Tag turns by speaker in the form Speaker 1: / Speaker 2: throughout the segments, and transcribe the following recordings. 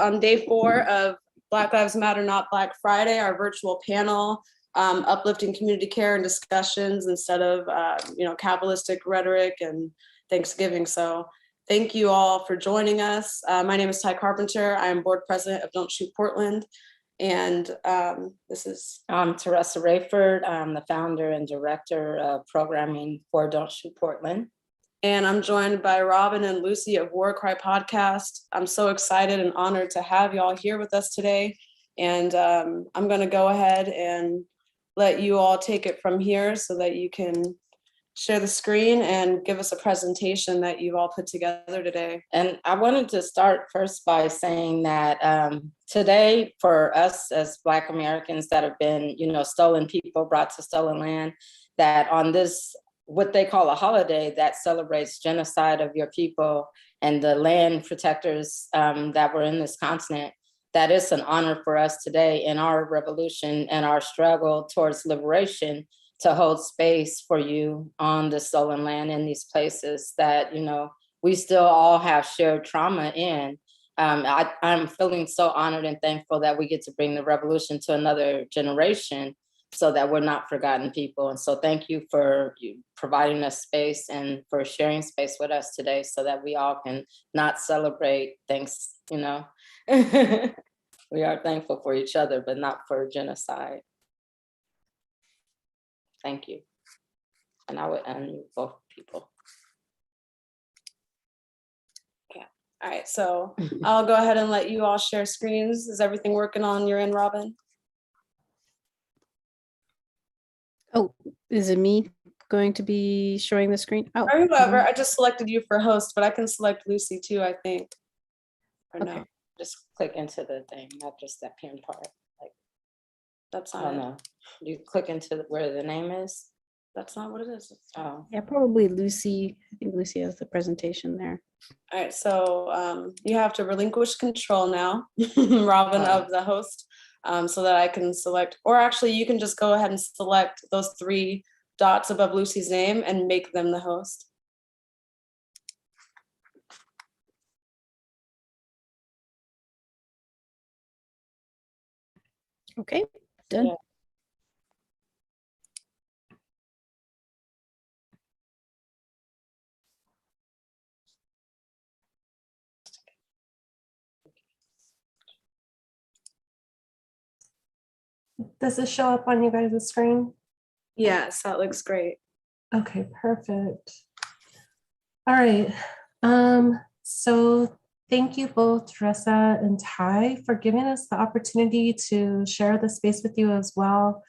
Speaker 1: on day 4 of Black Lives Matter, Not Black Friday, our virtual panel, uplifting community care and discussions instead of, capitalistic rhetoric and Thanksgiving. So thank you all for joining us. My name is Ty Carpenter. I am board president of Don't Shoot Portland. And this is...
Speaker 2: I'm Teresa Rayford. I'm the founder and director of programming for Don't Shoot Portland.
Speaker 1: And I'm joined by Robyn and Lucy of War Cry Podcast. I'm so excited and honored to have y'all here with us today. And I'm going to go ahead and let you all take it from here so that you can share the screen and give us a presentation that you've all put together today.
Speaker 2: And I wanted to start first by saying that today, for us as Black Americans that have been, stolen people, brought to stolen land, that on this, what they call a holiday that celebrates genocide of your people and the land protectors that were in this continent, that is an honor for us today in our revolution and our struggle towards liberation to hold space for you on the stolen land in these places that, we still all have shared trauma in. I'm feeling so honored and thankful that we get to bring the revolution to another generation so that we're not forgotten people. And so thank you for providing us space and for sharing space with us today so that we all can not celebrate thanks, we are thankful for each other, but not for genocide. Thank you. And I would unmute both people.
Speaker 1: Yeah. All right, so I'll go ahead and let you all share screens. Is everything working on your end, Robyn?
Speaker 3: Oh, is it me going to be showing the screen? Oh,
Speaker 1: or whoever. I just selected you for host, but I can select Lucy too, I think. Or
Speaker 3: okay.
Speaker 1: No,
Speaker 2: Just click into the thing, not just that pin part. Like,
Speaker 1: that's
Speaker 2: I
Speaker 1: not
Speaker 2: don't
Speaker 1: it.
Speaker 2: know. You click into where the name is.
Speaker 1: That's not what it is.
Speaker 2: Oh,
Speaker 3: Yeah, probably Lucy. I think Lucy has the presentation there.
Speaker 1: All right, so you have to relinquish control now, Robyn, of the host, so that I can select, or actually you can just go ahead and select those 3 dots above Lucy's name and make them the host.
Speaker 3: Okay, done.
Speaker 2: Yeah.
Speaker 4: Does this show up on you guys' screen?
Speaker 1: Yes, that looks great.
Speaker 4: Okay, perfect. All right. So thank you both, Teresa and Ty, for giving us the opportunity to share the space with you as well.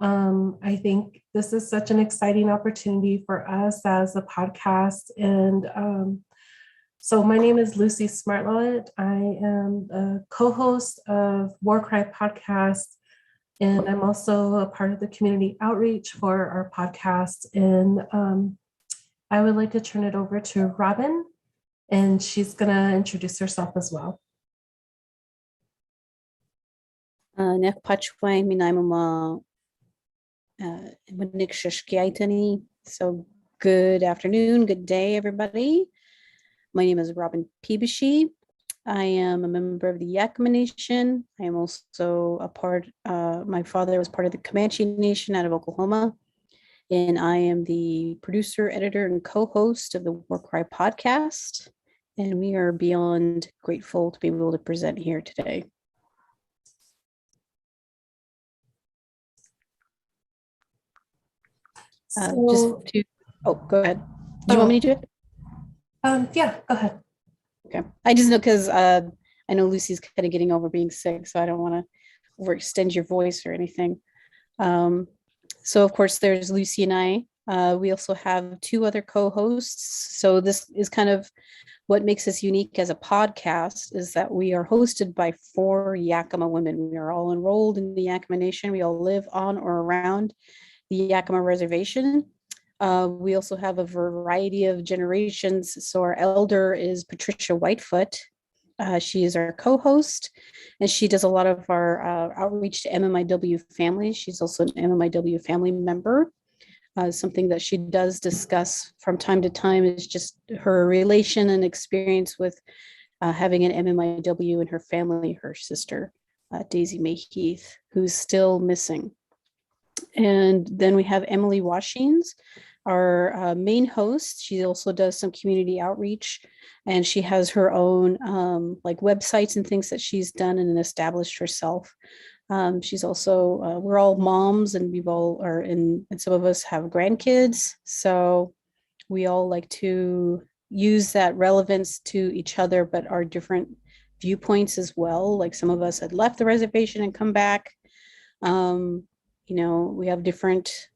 Speaker 4: I think this is such an exciting opportunity for us as a podcast. And so my name is Lucy Smartlowit. I am a co-host of War Cry Podcast. And I'm also a part of the community outreach for our podcast. And I would like to turn it over to Robyn, and she's gonna introduce herself as well.
Speaker 3: Nek Pachway, Minaimama Shishkiaitani. So good afternoon, good day, everybody. My name is Robyn Pebeahsy. I am a member of the Yakama Nation. I am also a part, my father was part of the Comanche Nation out of Oklahoma. And I am the producer, editor, and co-host of the War Cry Podcast. And we are beyond grateful to be able to present here today. Go ahead. Do you want me to do it?
Speaker 4: Yeah, go ahead.
Speaker 3: Okay. I just know because I know Lucy's kind of getting over being sick, so I don't want to overextend your voice or anything. So of course there's Lucy and I. We also have 2 other co-hosts. So this is kind of what makes us unique as a podcast, is that we are hosted by 4 Yakama women. We are all enrolled in the Yakama Nation. We all live on or around the Yakama Reservation. We also have a variety of generations. So our elder is Patricia Whitefoot. She is our co-host, and she does a lot of our outreach to MMIW families. She's also an MMIW family member. Something that she does discuss from time to time is just her relation and experience with having an MMIW in her family, her sister, Daisy Mae Heath, who's still missing. And then we have Emily Washings, our main host. She also does some community outreach, and she has her own like websites and things that she's done and established herself. She's also, we're all moms, and we've all are in, and some of us have grandkids. So we all like to use that relevance to each other, but our different viewpoints as well. Like some of us had left the reservation and come back. You know, we have different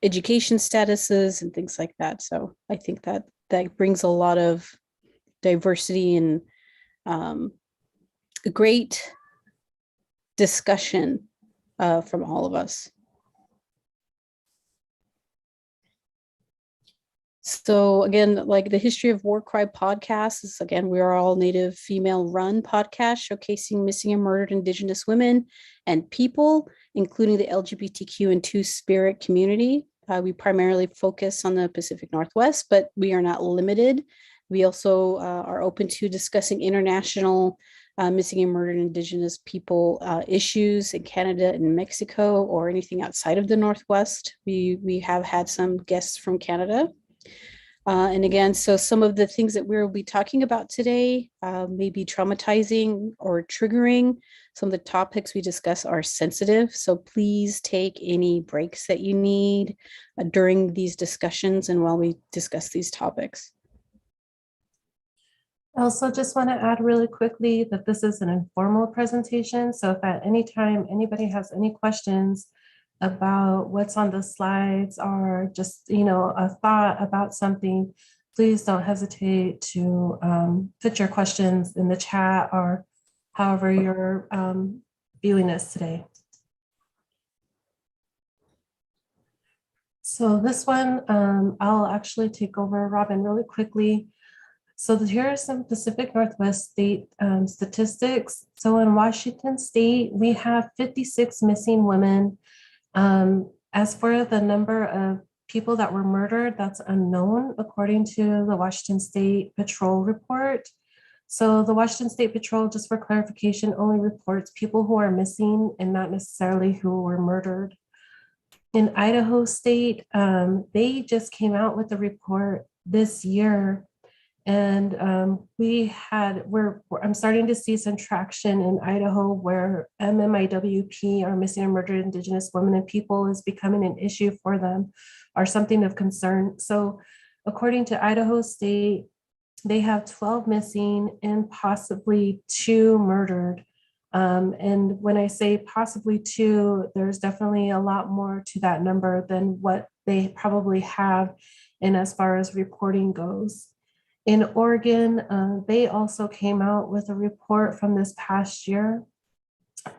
Speaker 3: education statuses and things like that. So I think that that brings a lot of diversity and a great discussion from all of us. So again, like the History of War Cry podcast is, again, we are all Native female run podcast showcasing missing and murdered Indigenous women and people, including the LGBTQ and Two-Spirit community. We primarily focus on the Pacific Northwest, but we are not limited. We also are open to discussing international missing and murdered Indigenous people issues in Canada and Mexico, or anything outside of the Northwest. We have had some guests from Canada. And again, so some of the things that we'll be talking about today may be traumatizing or triggering. Some of the topics we discuss are sensitive, so please take any breaks that you need during these discussions and while we discuss these topics.
Speaker 4: I also just want to add really quickly that this is an informal presentation. So if at any time anybody has any questions about what's on the slides, or just, you know, a thought about something, please don't hesitate to put your questions in the chat or however you're viewing this today. So this one, I'll actually take over, Robyn, really quickly. So here are some Pacific Northwest state statistics. So in Washington state, we have 56 missing women. As for the number of people that were murdered, that's unknown according to the Washington State Patrol report. So the Washington State Patrol, just for clarification, only reports people who are missing and not necessarily who were murdered. In Idaho State, they just came out with a report this year. And I'm starting to see some traction in Idaho where MMIWP, or missing and murdered Indigenous women and people, is becoming an issue for them, or something of concern. So according to Idaho State, they have 12 missing and possibly 2 murdered. And when I say possibly 2, there's definitely a lot more to that number than what they probably have in as far as reporting goes. In Oregon, they also came out with a report from this past year.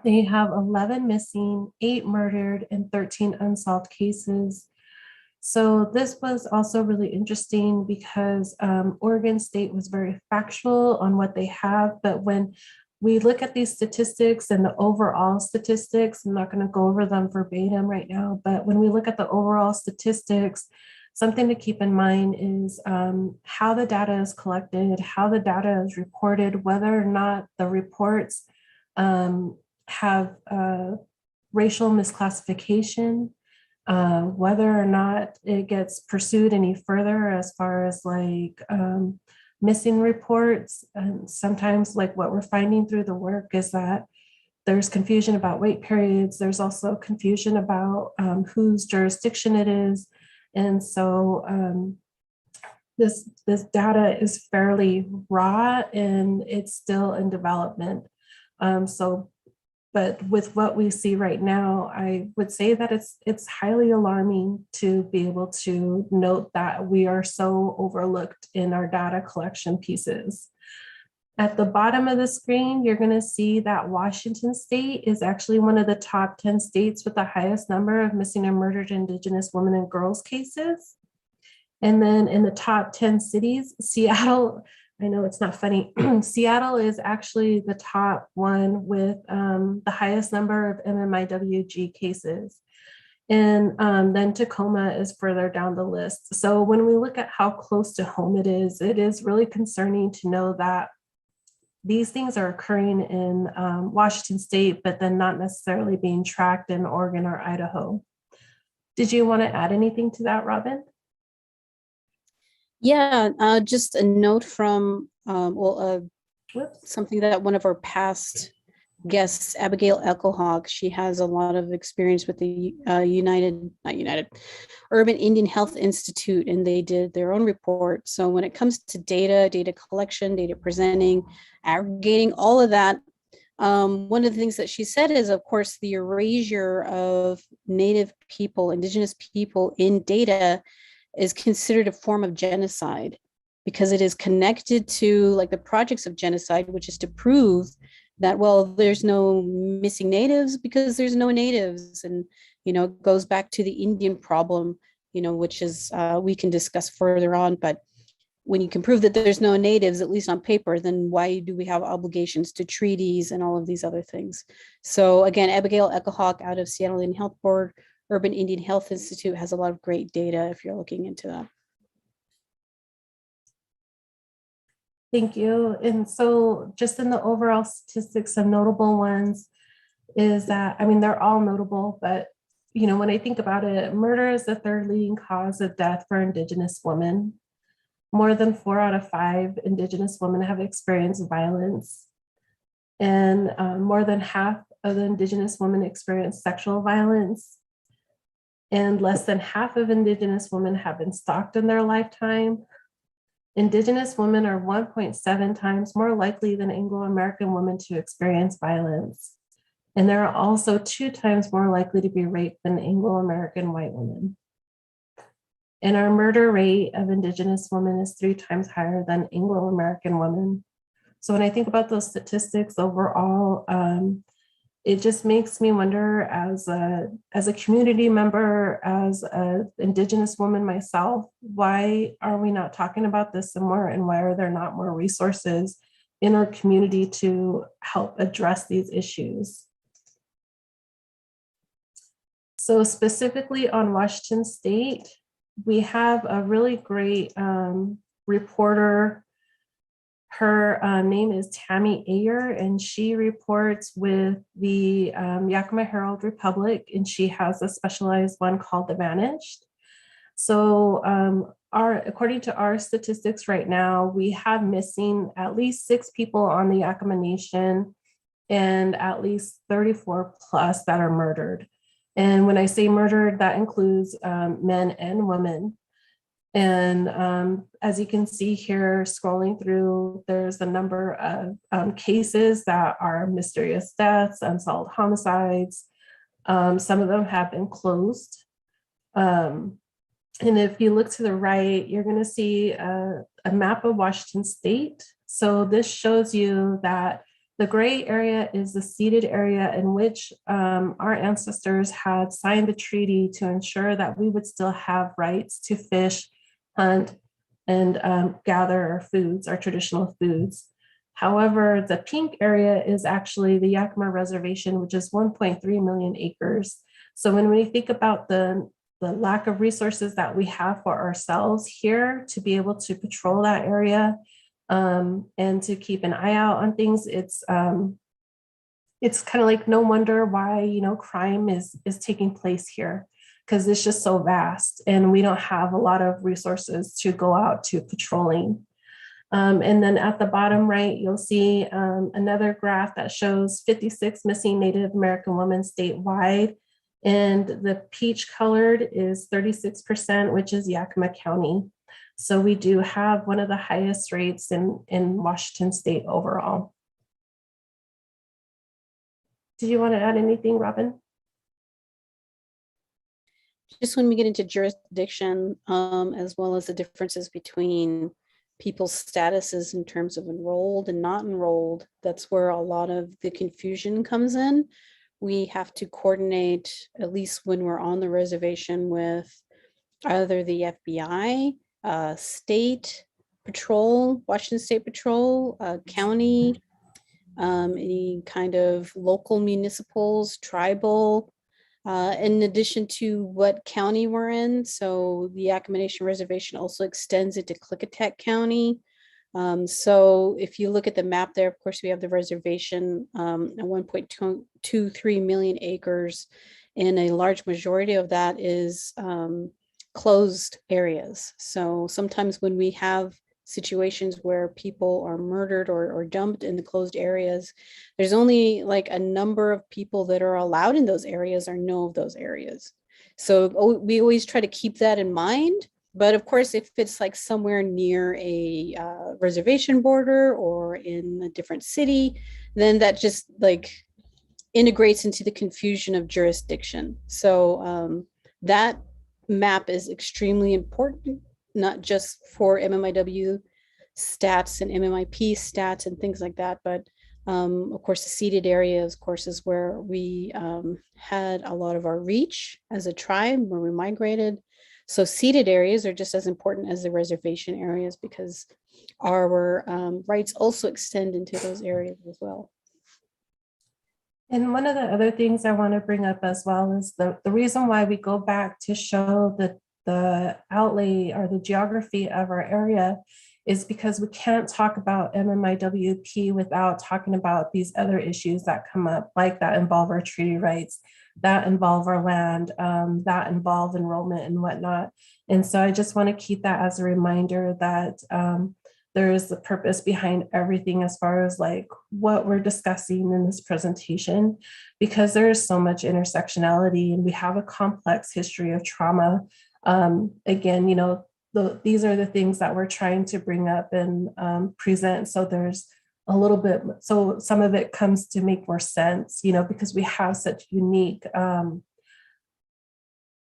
Speaker 4: They have 11 missing, 8 murdered, and 13 unsolved cases. So this was also really interesting because Oregon State was very factual on what they have, but when we look at these statistics and the overall statistics, I'm not going to go over them verbatim right now, but when we look at the overall statistics, something to keep in mind is how the data is collected, how the data is reported, whether or not the reports have racial misclassification, whether or not it gets pursued any further as far as like missing reports. And sometimes, like what we're finding through the work, is that there's confusion about wait periods. There's also confusion about whose jurisdiction it is. And so this data is fairly raw and it's still in development. But with what we see right now, I would say that it's highly alarming to be able to note that we are so overlooked in our data collection pieces. At the bottom of the screen, you're going to see that Washington State is actually one of the top 10 states with the highest number of missing and murdered Indigenous women and girls cases. And then in the top 10 cities, Seattle, I know it's not funny, Seattle is actually the top one with the highest number of MMIWG cases. And then Tacoma is further down the list. So when we look at how close to home it is really concerning to know that these things are occurring in Washington State, but then not necessarily being tracked in Oregon or Idaho. Did you want to add anything to that, Robyn?
Speaker 3: Yeah, just a note from,
Speaker 4: Whoops.
Speaker 3: something that one of our past guests, Abigail Echohawk, she has a lot of experience with the Urban Indian Health Institute, and they did their own report. So when it comes to data collection, data presenting, aggregating, all of that, one of the things that she said is, of course, the erasure of Native people, Indigenous people in data is considered a form of genocide because it is connected to like the projects of genocide, which is to prove that, well, there's no missing natives because there's no natives. And, it goes back to the Indian problem, which is, we can discuss further on, but when you can prove that there's no natives, at least on paper, then why do we have obligations to treaties and all of these other things? So again, Abigail Echohawk out of Seattle Indian Health Board, Urban Indian Health Institute has a lot of great data if you're looking into that.
Speaker 4: Thank you. And so just in the overall statistics, some notable ones is that, they're all notable, but when I think about it, murder is the third leading cause of death for Indigenous women. More than 4 out of 5 Indigenous women have experienced violence. And more than half of the Indigenous women experience sexual violence. And less than half of Indigenous women have been stalked in their lifetime. Indigenous women are 1.7 times more likely than Anglo-American women to experience violence. And they're also 2 times more likely to be raped than Anglo-American white women. And our murder rate of Indigenous women is 3 times higher than Anglo-American women. So when I think about those statistics overall, it just makes me wonder, as a community member, as an Indigenous woman myself, why are we not talking about this some more, and why are there not more resources in our community to help address these issues? So specifically on Washington State, we have a really great reporter. Her name is Tammy Ayer, and she reports with the Yakama Herald Republic, and she has a specialized one called The Vanished. So according to our statistics right now, we have missing at least 6 people on the Yakama Nation and at least 34 plus that are murdered. And when I say murdered, that includes men and women. And as you can see here, scrolling through, there's a number of cases that are mysterious deaths, unsolved homicides. Some of them have been closed. And if you look to the right, you're going to see a map of Washington State. So this shows you that the gray area is the ceded area in which our ancestors had signed the treaty to ensure that we would still have rights to fish, hunt, and gather our foods, our traditional foods. However, the pink area is actually the Yakama Reservation, which is 1.3 million acres. So when we think about the lack of resources that we have for ourselves here to be able to patrol that area and to keep an eye out on things, it's kind of like no wonder why crime is taking place here, because it's just so vast and we don't have a lot of resources to go out to patrolling. And then at the bottom right, you'll see another graph that shows 56 missing Native American women statewide. And the peach colored is 36%, which is Yakama County. So we do have one of the highest rates in Washington State overall. Did you want to add anything, Robyn?
Speaker 3: Just when we get into jurisdiction, as well as the differences between people's statuses in terms of enrolled and not enrolled, that's where a lot of the confusion comes in. We have to coordinate, at least when we're on the reservation, with either the FBI, state patrol, Washington State Patrol, county, any kind of local municipals, tribal, in addition to what county we're in. So the Yakama Nation Reservation also extends it to Klickitat County. So if you look at the map there, of course, we have the reservation, 1.23 million acres, and a large majority of that is closed areas. So sometimes when we have situations where people are murdered or dumped in the closed areas, there's only like a number of people that are allowed in those areas or know of those areas. So we always try to keep that in mind. But of course, if it's like somewhere near a reservation border or in a different city, then that just like integrates into the confusion of jurisdiction. So that map is extremely important, not just for MMIW stats and MMIP stats and things like that, but of course, the ceded areas, of course, is where we had a lot of our reach as a tribe, where we migrated. So ceded areas are just as important as the reservation areas because our rights also extend into those areas as well.
Speaker 4: And one of the other things I want to bring up as well is the reason why we go back to show the outlay or the geography of our area is because we can't talk about MMIWP without talking about these other issues that come up, like that involve our treaty rights, that involve our land, that involve enrollment and whatnot. And so I just want to keep that as a reminder that there is the purpose behind everything as far as like what we're discussing in this presentation, because there is so much intersectionality and we have a complex history of trauma. Again, you know, these are the things that we're trying to bring up and present. So there's a little bit, so some of it comes to make more sense, you know, because we have such unique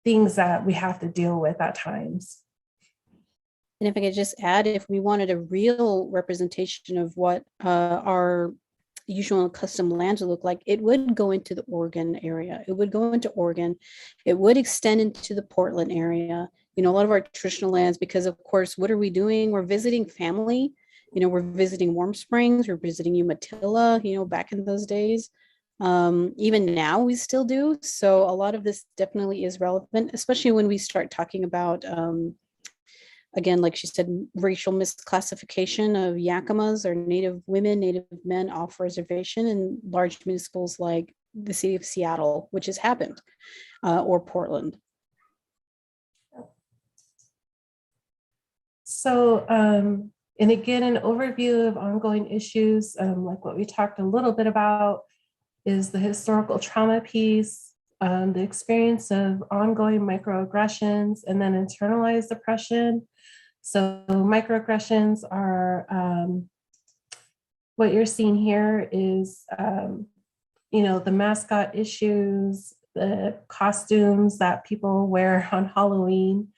Speaker 4: things that we have to deal with at times.
Speaker 3: And if I could just add, if we wanted a real representation of what our usual and custom lands would look like, it would go into the Oregon area. It would go into Oregon. It would extend into the Portland area, you know, a lot of our traditional lands, because of course, what are we doing? We're visiting family, you know, we're visiting Warm Springs, we're visiting Umatilla, you know, back in those days. Even now we still do. So a lot of this definitely is relevant, especially when we start talking about again, like she said, racial misclassification of Yakamas or Native women, Native men off reservation in large municipals like the city of Seattle, which has happened, or Portland.
Speaker 4: So, and again, an overview of ongoing issues, like what we talked a little bit about, is the historical trauma piece, the experience of ongoing microaggressions, and then internalized oppression. So microaggressions are, what you're seeing here is, you know, the mascot issues, the costumes that people wear on Halloween,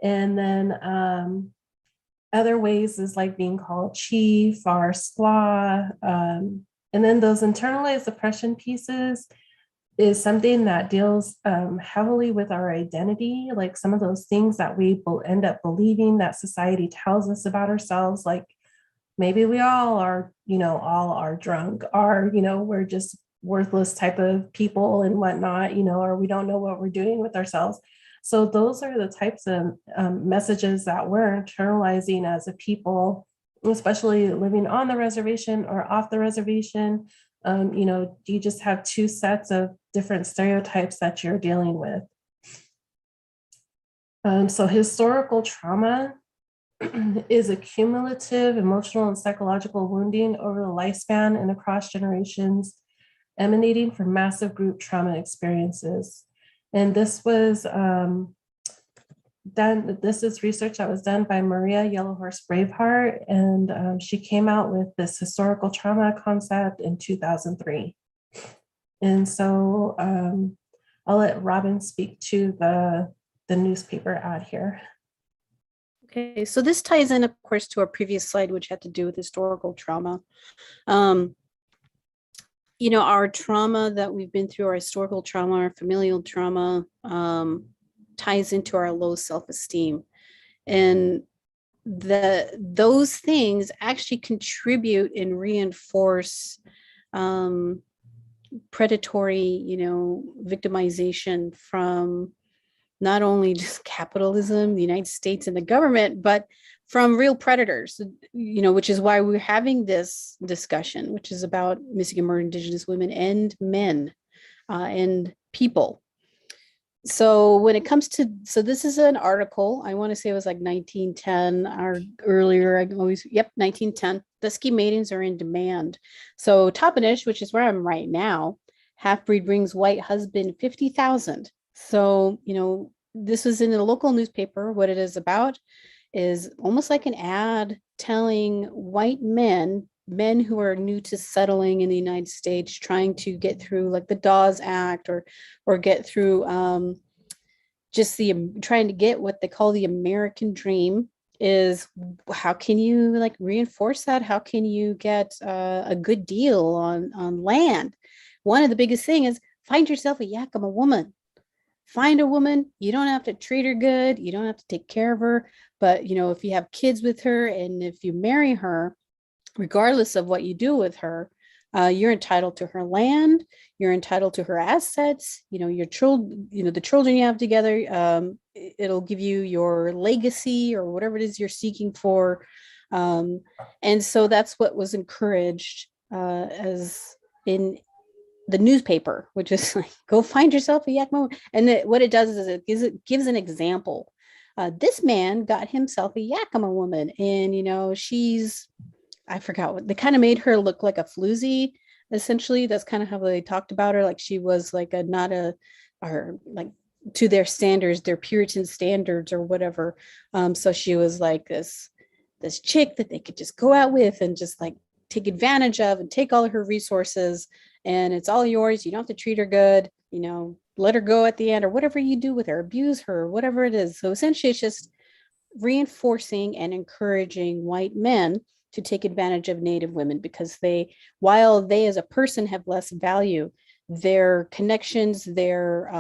Speaker 4: and then other ways is like being called chief or squaw. And then those internalized oppression pieces is something that deals heavily with our identity, like some of those things that we will end up believing that society tells us about ourselves, like maybe we all are, you know, all are drunk, or, you know, we're just worthless type of people and whatnot, you know, or we don't know what we're doing with ourselves. So those are the types of messages that we're internalizing as a people, especially living on the reservation or off the reservation. You know, you just have two sets of different stereotypes that you're dealing with. So historical trauma is a cumulative emotional and psychological wounding over the lifespan and across generations, emanating from massive group trauma experiences. And this was done, this is research that was done by Maria Yellowhorse Braveheart, and she came out with this historical trauma concept in 2003. And so I'll let Robyn speak to the newspaper ad here.
Speaker 3: Okay, so this ties in, of course, to our previous slide, which had to do with historical trauma. You know, our trauma that we've been through, our historical trauma, our familial trauma, ties into our low self-esteem. And those things actually contribute and reinforce predatory, you know, victimization from not only just capitalism, the United States and the government, but from real predators, which is why we're having this discussion, which is about missing and murdered Indigenous women and men and people. So when it comes to, so this is an article, I want to say it was like 1910 or earlier, 1910. Dusky maidens are in demand. So Toppenish, which is where I'm right now, half-breed brings white husband 50,000. So, this was in a local newspaper. What it is about is almost like an ad telling white men who are new to settling in the United States, trying to get through like the Dawes Act or get through trying to get what they call the American dream, is how can you like reinforce that? How can you get a good deal on land? One of the biggest thing is find yourself a Yakama woman. Find a woman. You don't have to treat her good. You don't have to take care of her. But, if you have kids with her and if you marry her, regardless of what you do with her, you're entitled to her land. You're entitled to her assets. Your children, the children you have together. It'll give you your legacy or whatever it is you're seeking for. And so that's what was encouraged as in the newspaper, which is like, go find yourself a Yakama. And what it does is it gives an example. This man got himself a Yakama woman, and she's, I forgot what they kind of made her look like a floozy. Essentially, that's kind of how they talked about her. Like she was like or like to their standards, their Puritan standards or whatever. So she was like this chick that they could just go out with and just like take advantage of and take all of her resources. And it's all yours. You don't have to treat her good, let her go at the end or whatever you do with her, abuse her, whatever it is. So essentially it's just reinforcing and encouraging white men to take advantage of Native women, because while they as a person have less value, their connections, their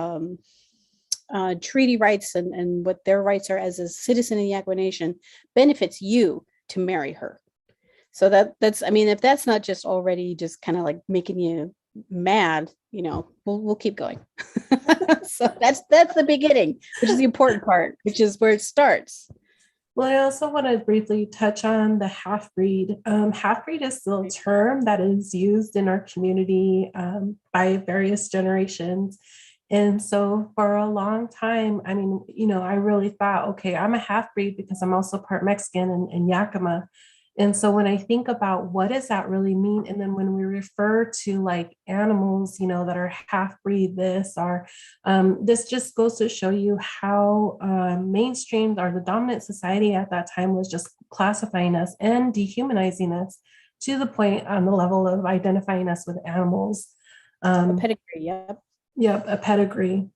Speaker 3: treaty rights and what their rights are as a citizen in the Yakama Nation benefits you to marry her. So that's, if that's not just already just kind of like making you mad, we'll keep going. So that's the beginning, which is the important part, which is where it starts.
Speaker 4: Well, I also want to briefly touch on the half-breed. Half-breed is still a term that is used in our community by various generations. And so for a long time, I really thought, okay, I'm a half-breed because I'm also part Mexican and Yakama. And so when I think about what does that really mean? And then when we refer to like animals, that are half-breed, this just goes to show you how mainstream or the dominant society at that time was just classifying us and dehumanizing us to the point on the level of identifying us with animals.
Speaker 3: A pedigree, yep.
Speaker 4: Yep, a pedigree.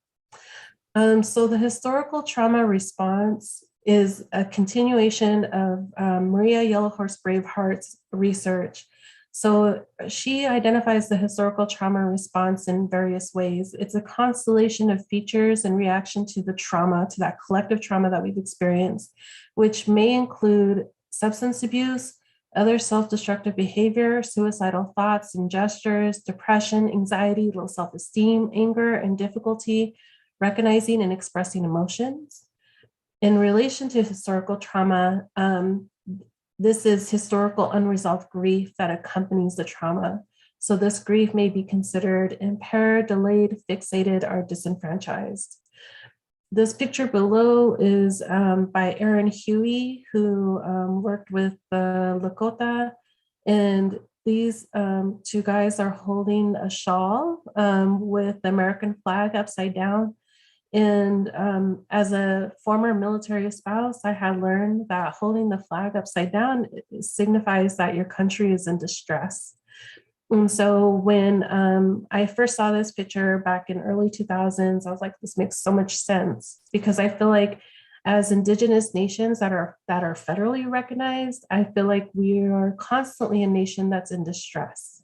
Speaker 4: So the historical trauma response is a continuation of Maria Yellowhorse Braveheart's research. So she identifies the historical trauma response in various ways. It's a constellation of features and reaction to the trauma, to that collective trauma that we've experienced, which may include substance abuse, other self-destructive behavior, suicidal thoughts and gestures, depression, anxiety, low self-esteem, anger, and difficulty recognizing and expressing emotions. In relation to historical trauma, this is historical unresolved grief that accompanies the trauma. So this grief may be considered impaired, delayed, fixated, or disenfranchised. This picture below is by Aaron Huey, who worked with the Lakota. And these two guys are holding a shawl with the American flag upside down. And as a former military spouse, I had learned that holding the flag upside down signifies that your country is in distress. And so when I first saw this picture back in early 2000s, I was like, this makes so much sense, because I feel like as Indigenous nations that are federally recognized, I feel like we are constantly a nation that's in distress.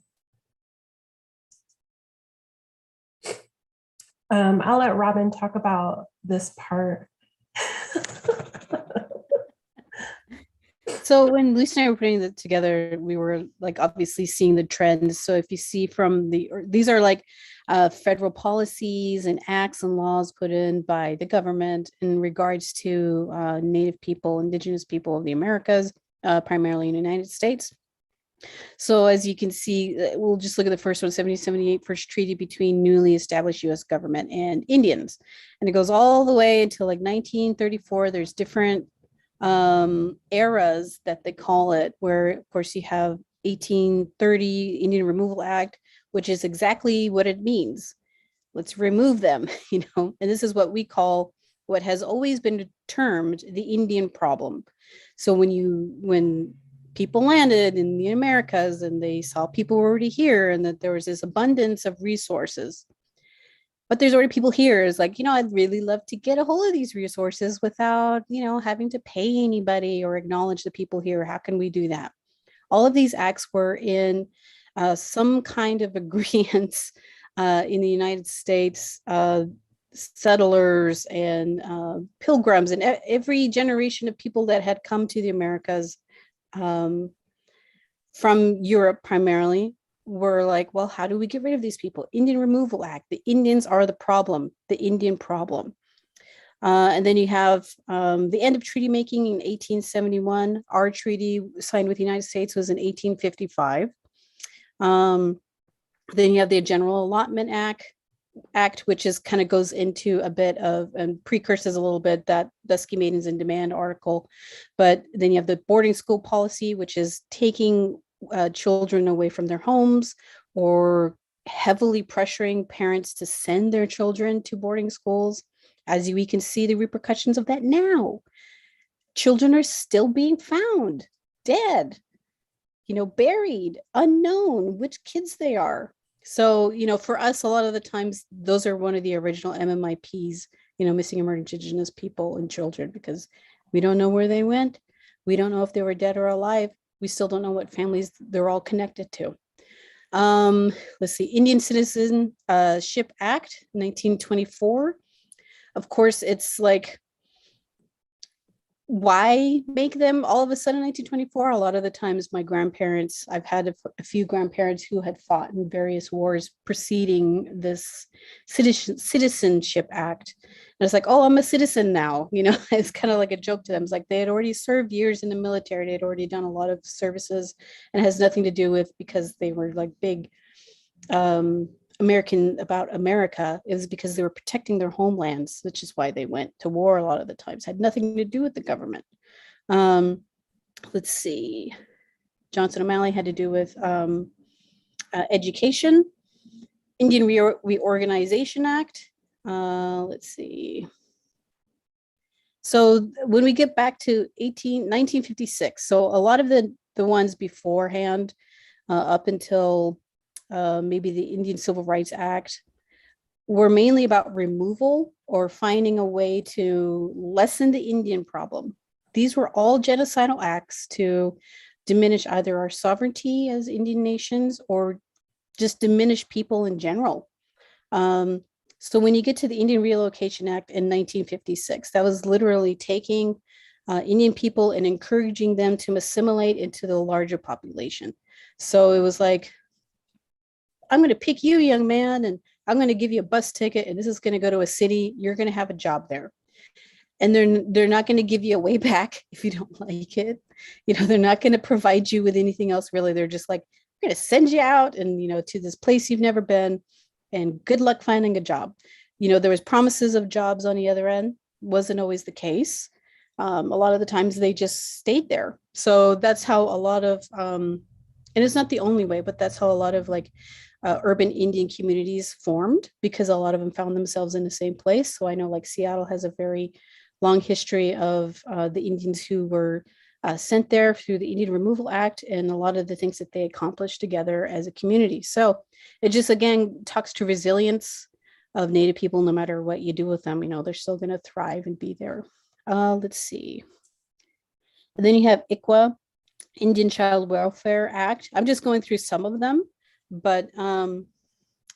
Speaker 4: I'll let Robyn talk about this part.
Speaker 3: So when Lucy and I were putting it together, we were like obviously seeing the trends. So if you see from these are like federal policies and acts and laws put in by the government in regards to Native people, Indigenous people of the Americas, primarily in the United States. So as you can see, we'll just look at the first one, 1778, first treaty between newly established US government and Indians. And it goes all the way until like 1934. There's different eras that they call it, where of course you have 1830 Indian Removal Act, which is exactly what it means. Let's remove them, you know, and this is what we call what has always been termed the Indian problem. So when people landed in the Americas and they saw people were already here and that there was this abundance of resources, but there's already people here. It's like, you know, I'd really love to get a hold of these resources without, you know, having to pay anybody or acknowledge the people here. How can we do that? All of these acts were in some kind of agreements in the United States, settlers and pilgrims and every generation of people that had come to the Americas from Europe primarily were like, well, how do we get rid of these people? Indian Removal Act. The Indians are the problem, the Indian problem. And then you have the end of treaty making in 1871. Our treaty signed with the United States was in 1855. Then you have the General Allotment Act, which is kind of goes into a bit of and precursors a little bit that Dusky Maidens in Demand article. But then you have the boarding school policy, which is taking children away from their homes or heavily pressuring parents to send their children to boarding schools. As we can see the repercussions of that now. Children are still being found dead, you know, buried, unknown which kids they are. So, you know, for us, a lot of the times, those are one of the original MMIPs, you know, missing and murdered Indigenous people and children, because we don't know where they went. We don't know if they were dead or alive. We still don't know what families they're all connected to. Let's see, Indian Citizenship Act, 1924. Of course, it's like, why make them all of a sudden 1924? A lot of the times my grandparents, I've had a few grandparents who had fought in various wars preceding this Citizenship Act. And it's like, oh, I'm a citizen now. You know, it's kind of like a joke to them. It's like they had already served years in the military. They had already done a lot of services, and it has nothing to do with because they were like big American about America. It was because they were protecting their homelands, which is why they went to war a lot of the times. Had nothing to do with the government. Let's see. Johnson O'Malley had to do with education. Indian Reorganization Act. Let's see. So when we get back to 1956, so a lot of the ones beforehand, up until maybe the Indian Civil Rights Act, were mainly about removal or finding a way to lessen the Indian problem. These were all genocidal acts to diminish either our sovereignty as Indian nations or just diminish people in general. So when you get to the Indian Relocation Act in 1956, that was literally taking Indian people and encouraging them to assimilate into the larger population. So it was like, I'm going to pick you, young man, and I'm going to give you a bus ticket, and this is going to go to a city. You're going to have a job there. And they're not going to give you a way back if you don't like it. You know, they're not going to provide you with anything else, really. They're just like, we're going to send you out and, you know, to this place you've never been, and good luck finding a job. You know, there was promises of jobs on the other end. Wasn't always the case. A lot of the times they just stayed there. So that's how a lot of, and it's not the only way, but that's how a lot of like urban Indian communities formed, because a lot of them found themselves in the same place. So I know like Seattle has a very long history of the Indians who were sent there through the Indian Removal Act and a lot of the things that they accomplished together as a community. So it just, again, talks to resilience of Native people. No matter what you do with them, you know, they're still going to thrive and be there. Let's see. And then you have ICWA, Indian Child Welfare Act. I'm just going through some of them, but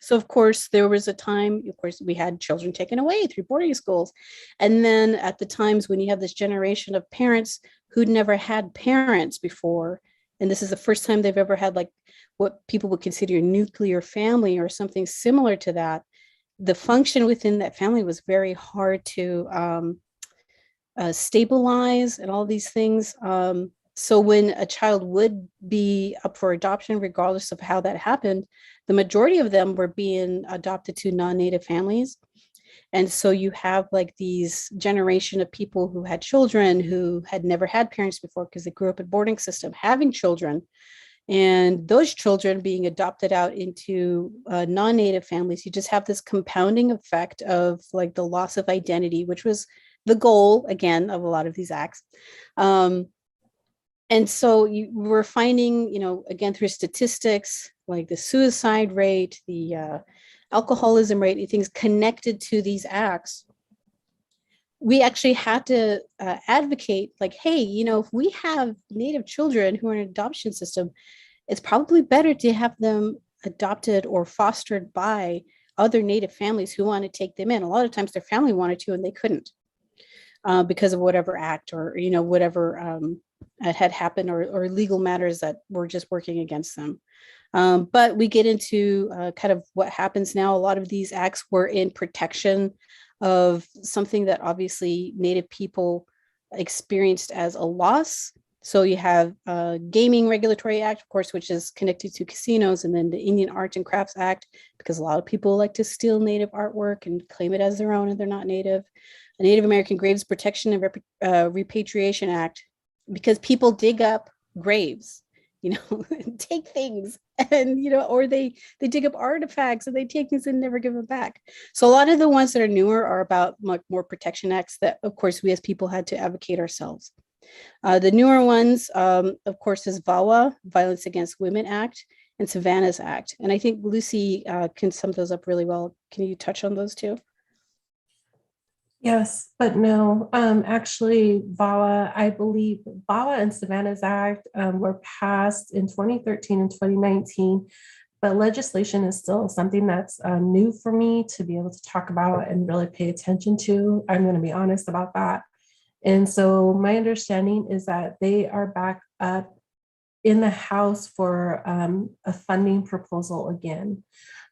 Speaker 3: So of course, there was a time, of course, we had children taken away through boarding schools. And then at the times when you have this generation of parents who'd never had parents before, and this is the first time they've ever had like what people would consider a nuclear family or something similar to that, the function within that family was very hard to stabilize and all these things. So when a child would be up for adoption, regardless of how that happened, the majority of them were being adopted to non-native families. And so you have like these generation of people who had children who had never had parents before because they grew up in boarding system having children, and those children being adopted out into non-native families. You just have this compounding effect of like the loss of identity, which was the goal again of a lot of these acts. And so we're finding, you know, again, through statistics, like the suicide rate, the alcoholism rate, things connected to these acts. We actually had to advocate like, hey, you know, if we have Native children who are in an adoption system, it's probably better to have them adopted or fostered by other Native families who want to take them in. A lot of times their family wanted to and they couldn't because of whatever act or, you know, whatever had happened or legal matters that were just working against them. But we get into kind of what happens now. A lot of these acts were in protection of something that obviously Native people experienced as a loss. So you have Gaming Regulatory Act, of course, which is connected to casinos, and then the Indian Arts and Crafts Act, because a lot of people like to steal Native artwork and claim it as their own and they're not Native. A Native American Graves Protection and Repatriation Act, because people dig up graves, you know, take things and, you know, or they dig up artifacts and they take things and never give them back. So a lot of the ones that are newer are about like more protection acts that, of course, we as people had to advocate ourselves. The newer ones, of course, is VAWA, Violence Against Women Act, and Savannah's Act. And I think Lucy can sum those up really well. Can you touch on those two?
Speaker 4: Yes, but no, actually, VAWA, I believe VAWA and Savannah's Act were passed in 2013 and 2019, but legislation is still something that's new for me to be able to talk about and really pay attention to. I'm going to be honest about that. And so my understanding is that they are back up in the House for a funding proposal again.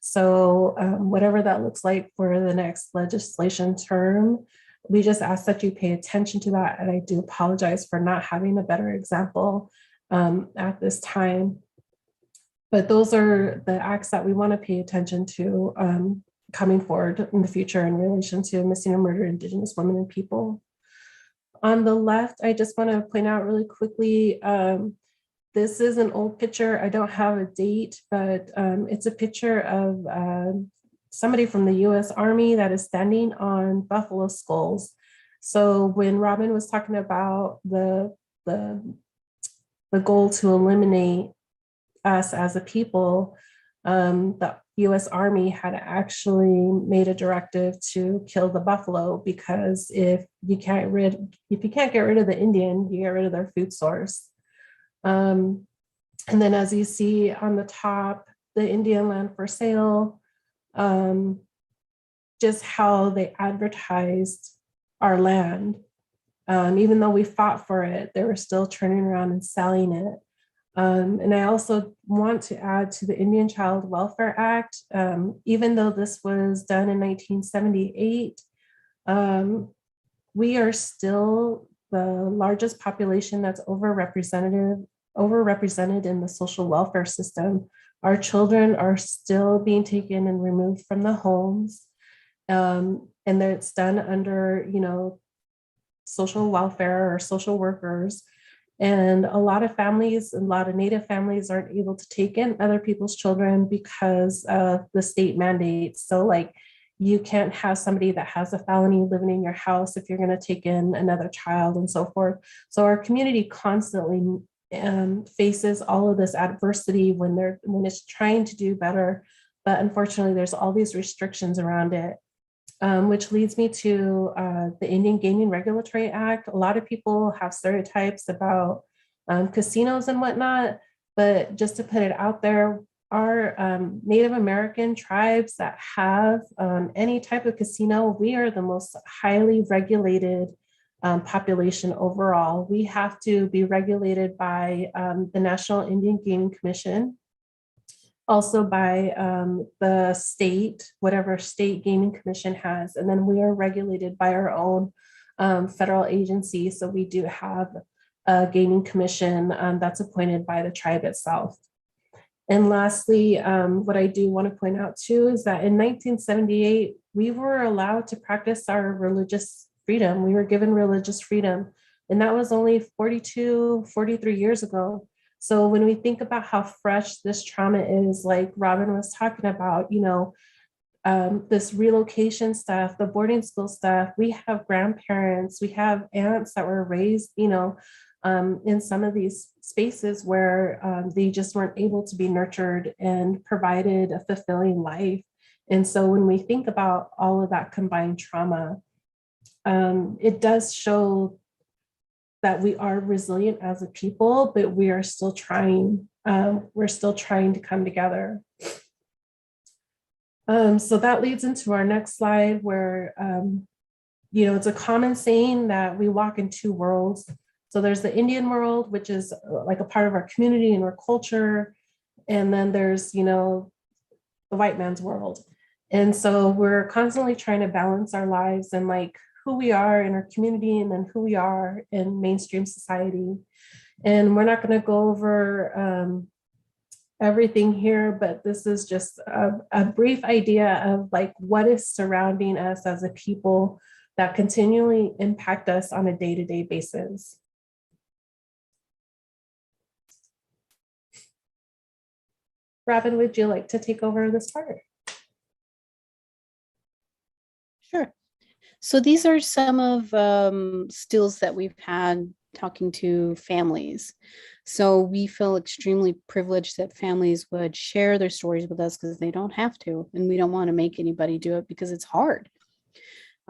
Speaker 4: So whatever that looks like for the next legislation term, we just ask that you pay attention to that. And I do apologize for not having a better example at this time. But those are the acts that we want to pay attention to coming forward in the future in relation to missing and murdered Indigenous women and people. On the left, I just want to point out really quickly, this is an old picture. I don't have a date, but it's a picture of somebody from the US Army that is standing on buffalo skulls. So when Robyn was talking about the goal to eliminate us as a people, the US Army had actually made a directive to kill the buffalo, because if you can't get rid of the Indian, you get rid of their food source. And then as you see on the top, the Indian land for sale, just how they advertised our land. Even though we fought for it, they were still turning around and selling it. And I also want to add to the Indian Child Welfare Act, even though this was done in 1978, we are still the largest population that's overrepresented in the social welfare system. Our children are still being taken and removed from the homes, and it's done under, you know, social welfare or social workers. And a lot of families, a lot of Native families aren't able to take in other people's children because of the state mandates. So like, you can't have somebody that has a felony living in your house if you're going to take in another child and so forth. So our community constantly faces all of this adversity when it's trying to do better. But unfortunately, there's all these restrictions around it. Which leads me to the Indian Gaming Regulatory Act. A lot of people have stereotypes about casinos and whatnot, but just to put it out there, our Native American tribes that have any type of casino, we are the most highly regulated population overall. We have to be regulated by the National Indian Gaming Commission, also by the state, whatever state gaming commission has, and then we are regulated by our own federal agency. So we do have a gaming commission that's appointed by the tribe itself. And lastly, what I do want to point out too is that in 1978, we were allowed to practice our religious freedom. We were given religious freedom, and that was only 42, 43 years ago. So when we think about how fresh this trauma is, like Robyn was talking about, you know, this relocation stuff, the boarding school stuff, we have grandparents, we have aunts that were raised, you know, in some of these spaces where they just weren't able to be nurtured and provided a fulfilling life. And so when we think about all of that combined trauma, it does show that we are resilient as a people, but we are still trying, to come together. So that leads into our next slide where, you know, it's a common saying that we walk in two worlds. So there's the Indian world, which is like a part of our community and our culture. And then there's, you know, the white man's world. And so we're constantly trying to balance our lives and like who we are in our community and then who we are in mainstream society. And we're not going to go over everything here, but this is just a brief idea of like what is surrounding us as a people that continually impact us on a day-to-day basis. Robyn, would you like to take over this part?
Speaker 3: Sure. So these are some of stills that we've had talking to families. So we feel extremely privileged that families would share their stories with us because they don't have to, and we don't want to make anybody do it because it's hard.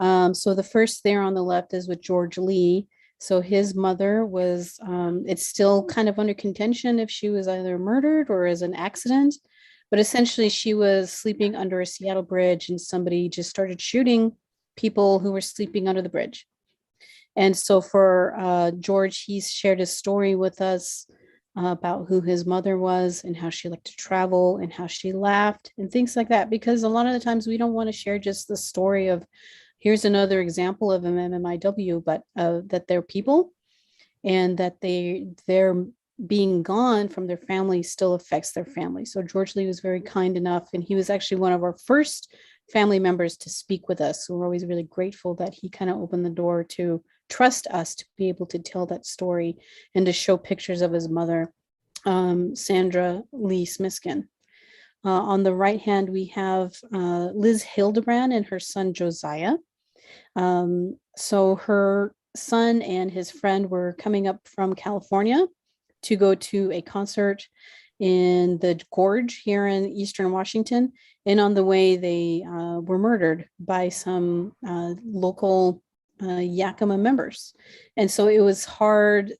Speaker 3: So the first there on the left is with George Lee. So his mother was, it's still kind of under contention if she was either murdered or as an accident, but essentially she was sleeping under a Seattle bridge and somebody just started shooting people who were sleeping under the bridge. And so for George, he's shared his story with us about who his mother was and how she liked to travel and how she laughed and things like that, because a lot of the times we don't want to share just the story of here's another example of an MMIW, but that they're people and that they're being gone from their family still affects their family. So George Lee was very kind enough, and he was actually one of our first family members to speak with us. So we're always really grateful that he kind of opened the door to trust us to be able to tell that story and to show pictures of his mother, Sandra Lee Smiskin. On the right hand, we have Liz Hildebrand and her son Josiah. So her son and his friend were coming up from California to go to a concert in the Gorge here in Eastern Washington. And on the way, they were murdered by some local Yakama members. And so it was hard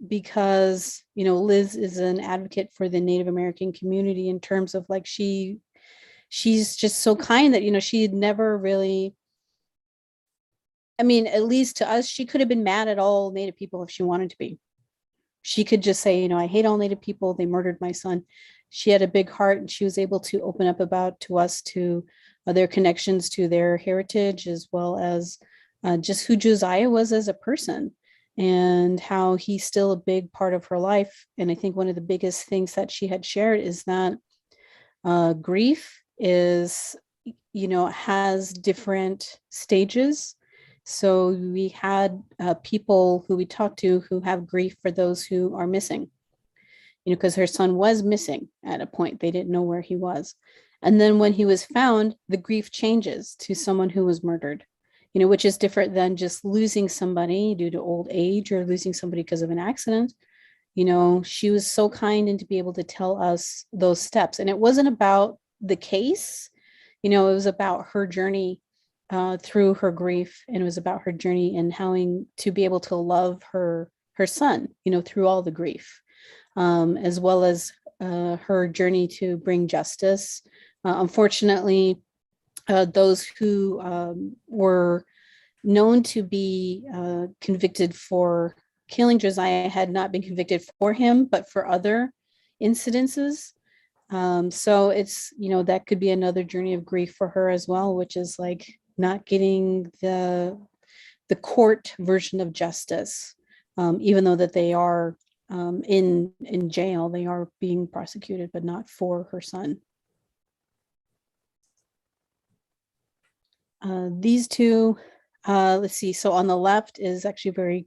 Speaker 3: because, you know, Liz is an advocate for the Native American community in terms of like she's just so kind that, you know, she had never really, I mean, at least to us, she could have been mad at all Native people if she wanted to be. She could just say, you know, I hate all Native people. They murdered my son. She had a big heart, and she was able to open up about to us to their connections to their heritage, as well as just who Josiah was as a person and how he's still a big part of her life. And I think one of the biggest things that she had shared is that grief is, you know, has different stages. So we had people who we talked to who have grief for those who are missing, you know, because her son was missing at a point. They didn't know where he was. And then when he was found, the grief changes to someone who was murdered, you know, which is different than just losing somebody due to old age or losing somebody because of an accident. You know, she was so kind and to be able to tell us those steps. And it wasn't about the case, you know, it was about her journey through her grief, and it was about her journey and how to be able to love her son, you know, through all the grief, as well as her journey to bring justice. Unfortunately, those who were known to be convicted for killing Josiah had not been convicted for him, but for other incidences. So it's, that could be another journey of grief for her as well, which is like not getting the court version of justice, even though that they are in jail, they are being prosecuted, but not for her son. These two, let's see. So on the left is actually very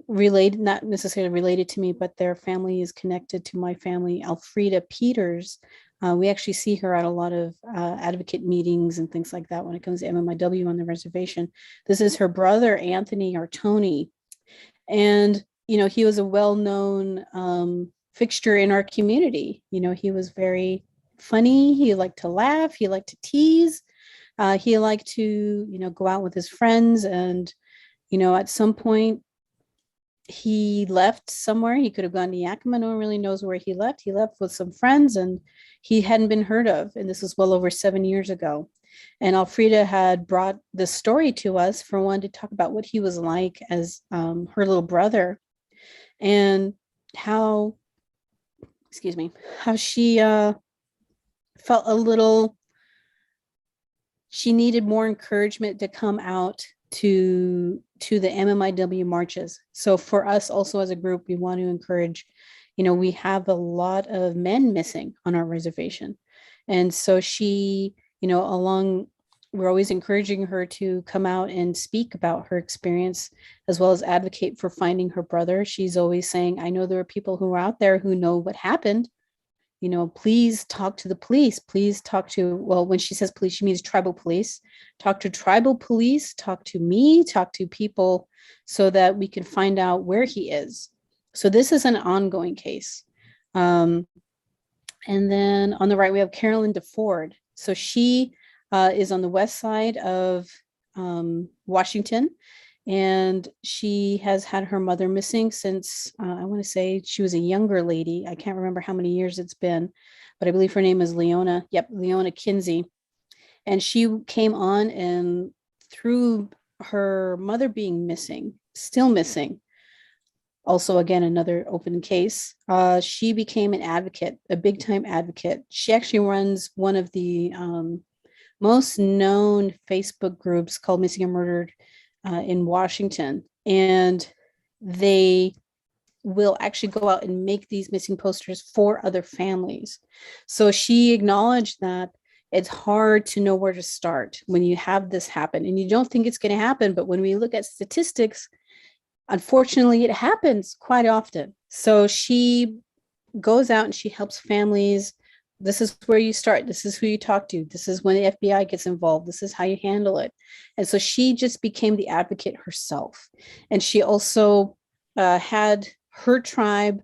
Speaker 3: related, not necessarily related to me, but their family is connected to my family. Alfreda Peters, we actually see her at a lot of advocate meetings and things like that when it comes to MMIW on the reservation. This is her brother, Anthony or Tony. And, he was a well-known fixture in our community. He was very funny. He liked to laugh. He liked to tease. He liked to, go out with his friends. And, at some point, he left somewhere. He could have gone to Yakima. No one really knows where he left. He left with some friends and he hadn't been heard of. And this was well over 7 years ago. And Alfreda had brought this story to us for one to talk about what he was like as her little brother and how she felt a little, she needed more encouragement to come out to the MMIW marches. So for us also as a group, we want to encourage, we have a lot of men missing on our reservation. And so she, we're always encouraging her to come out and speak about her experience as well as advocate for finding her brother. She's always saying, I know there are people who are out there who know what happened. Please talk to the police. Please talk to, well, when she says police, she means tribal police. Talk to tribal police, talk to me, talk to people so that we can find out where he is. So this is an ongoing case. And then on the right, we have Carolyn De Ford. So she is on the west side of Washington. And she has had her mother missing since, I want to say she was a younger lady. I can't remember how many years it's been, but I believe her name is Leona. Yep, Leona Kinsey. And she came on and through her mother being missing, still missing, also, again, another open case, she became an advocate, a big time advocate. She actually runs one of the most known Facebook groups called Missing and Murdered in Washington, and they will actually go out and make these missing posters for other families. So she acknowledged that it's hard to know where to start when you have this happen and you don't think it's going to happen. But when we look at statistics, unfortunately, it happens quite often. So she goes out and she helps families. This is where you start. This is who you talk to. This is when the FBI gets involved. This is how you handle it. And so she just became the advocate herself. And she also had her tribe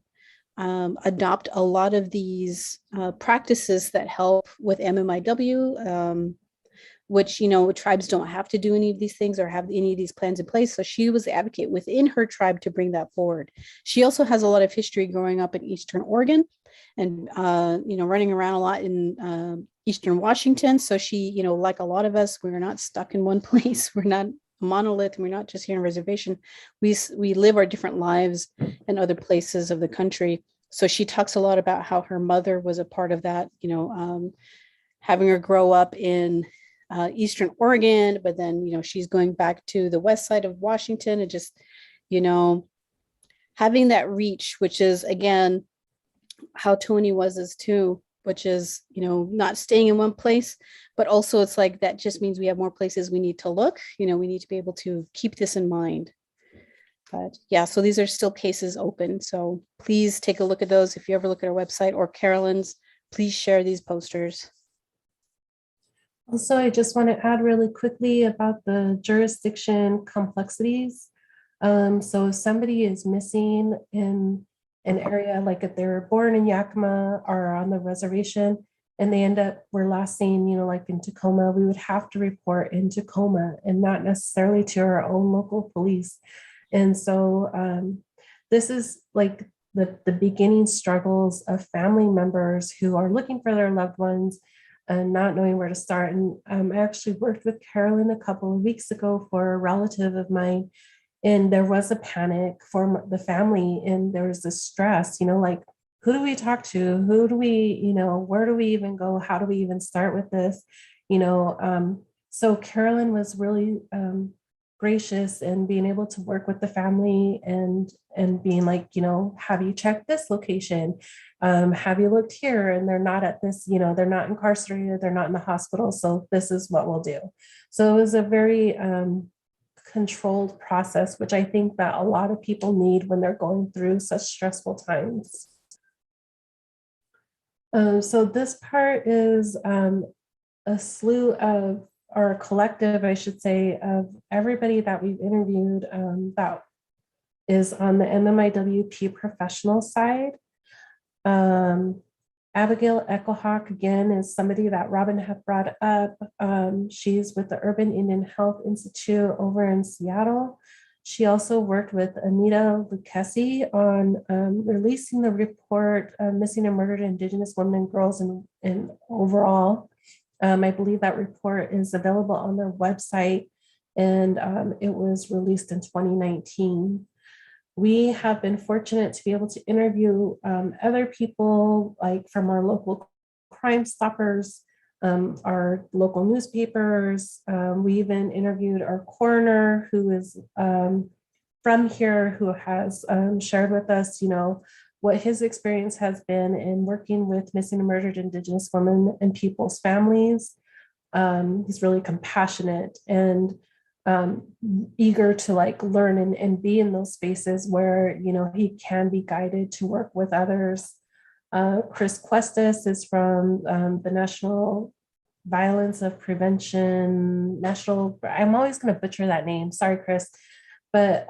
Speaker 3: adopt a lot of these practices that help with MMIW, which, tribes don't have to do any of these things or have any of these plans in place. So she was the advocate within her tribe to bring that forward. She also has a lot of history growing up in Eastern Oregon and, running around a lot in Eastern Washington. So she, like a lot of us, we're not stuck in one place. We're not a monolith. And we're not just here on reservation. We live our different lives in other places of the country. So she talks a lot about how her mother was a part of that, having her grow up in Eastern Oregon, but then, she's going back to the west side of Washington and just, having that reach, which is, again, how Tony was as too, which is, not staying in one place, but also it's like, that just means we have more places we need to look, we need to be able to keep this in mind. But yeah, so these are still cases open. So please take a look at those. If you ever look at our website or Carolyn's, please share these posters.
Speaker 4: Also, I just want to add really quickly about the jurisdiction complexities. So if somebody is missing in an area, like if they're born in Yakima or on the reservation, and they end up, we're last seen, like in Tacoma, we would have to report in Tacoma and not necessarily to our own local police. And so this is like the beginning struggles of family members who are looking for their loved ones and not knowing where to start. And I actually worked with Carolyn a couple of weeks ago for a relative of mine, and there was a panic for the family, and there was this stress, like, who do we talk to? Who do we, where do we even go? How do we even start with this? So Carolyn was really gracious in being able to work with the family and being like, have you checked this location? Have you looked here? And they're not at this, they're not incarcerated, they're not in the hospital. So this is what we'll do. So it was a very controlled process, which I think that a lot of people need when they're going through such stressful times. So this part is a slew of, or a collective, I should say, of everybody that we've interviewed that is on the MMIWP professional side. Abigail Echohawk, again, is somebody that Robyn had brought up. She's with the Urban Indian Health Institute over in Seattle. She also worked with Anita Lucchesi on releasing the report, Missing and Murdered Indigenous Women and Girls in overall. I believe that report is available on their website, and it was released in 2019. We have been fortunate to be able to interview other people, like from our local Crime Stoppers, our local newspapers. We even interviewed our coroner, who is from here, who has shared with us, what his experience has been in working with missing and murdered Indigenous women and people's families. He's really compassionate and eager to learn and be in those spaces where, he can be guided to work with others. Chris Questus is from the National Violence of Prevention, I'm always going to butcher that name. Sorry, Chris. But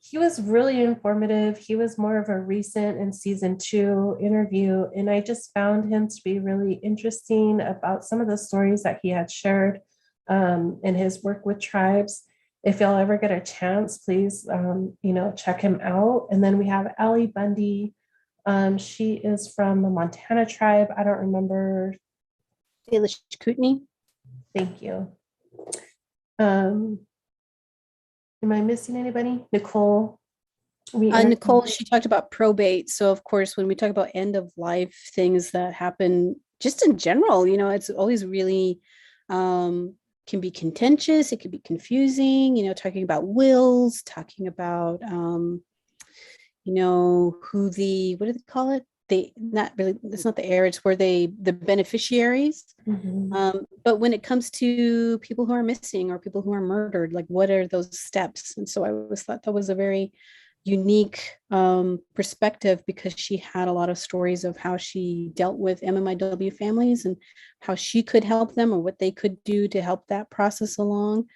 Speaker 4: he was really informative. He was more of a recent in season 2 interview. And I just found him to be really interesting about some of the stories that he had shared in his work with tribes. If y'all ever get a chance, please, check him out. And then we have Ellie Bundy. She is from the Montana tribe. I don't remember.
Speaker 3: Salish Kootenai.
Speaker 4: Thank you. Am I missing anybody? Nicole?
Speaker 3: Nicole, she talked about probate. So of course, when we talk about end of life things that happen just in general, it's always really can be contentious. It can be confusing, talking about wills, talking about, who what do they call it? Not really, it's not the heir, it's where the beneficiaries.
Speaker 4: Mm-hmm.
Speaker 3: But when it comes to people who are missing or people who are murdered, what are those steps? And so I always thought that was a very unique perspective, because she had a lot of stories of how she dealt with MMIW families and how she could help them or what they could do to help that process along.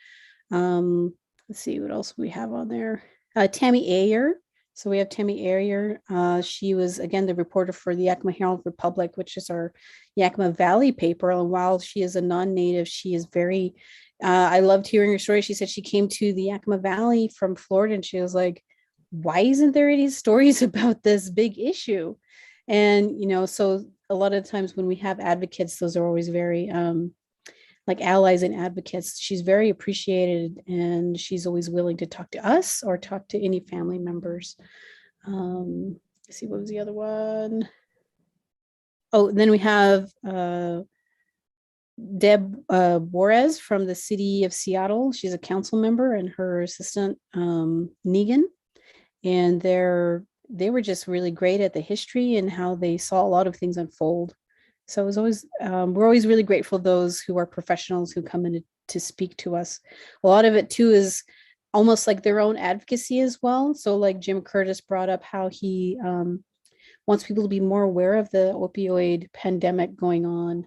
Speaker 3: Let's see what else we have on there. Tammy Ayer. So we have Tammy Ayer. She was, again, the reporter for the Yakama Herald Republic, which is our Yakama Valley paper. And while she is a non-native, she is very, I loved hearing her story. She said she came to the Yakama Valley from Florida, and she was like, why isn't there any stories about this big issue? And, so a lot of times when we have advocates, those are always very, allies and advocates. She's very appreciated, and she's always willing to talk to us or talk to any family members. Let's see, what was the other one? Oh, then we have Deb Borez from the city of Seattle. She's a council member, and her assistant, Negan. And they were just really great at the history and how they saw a lot of things unfold. So it was always, we're always really grateful those who are professionals who come in to speak to us. A lot of it too is almost like their own advocacy as well. So like Jim Curtis brought up how he wants people to be more aware of the opioid pandemic going on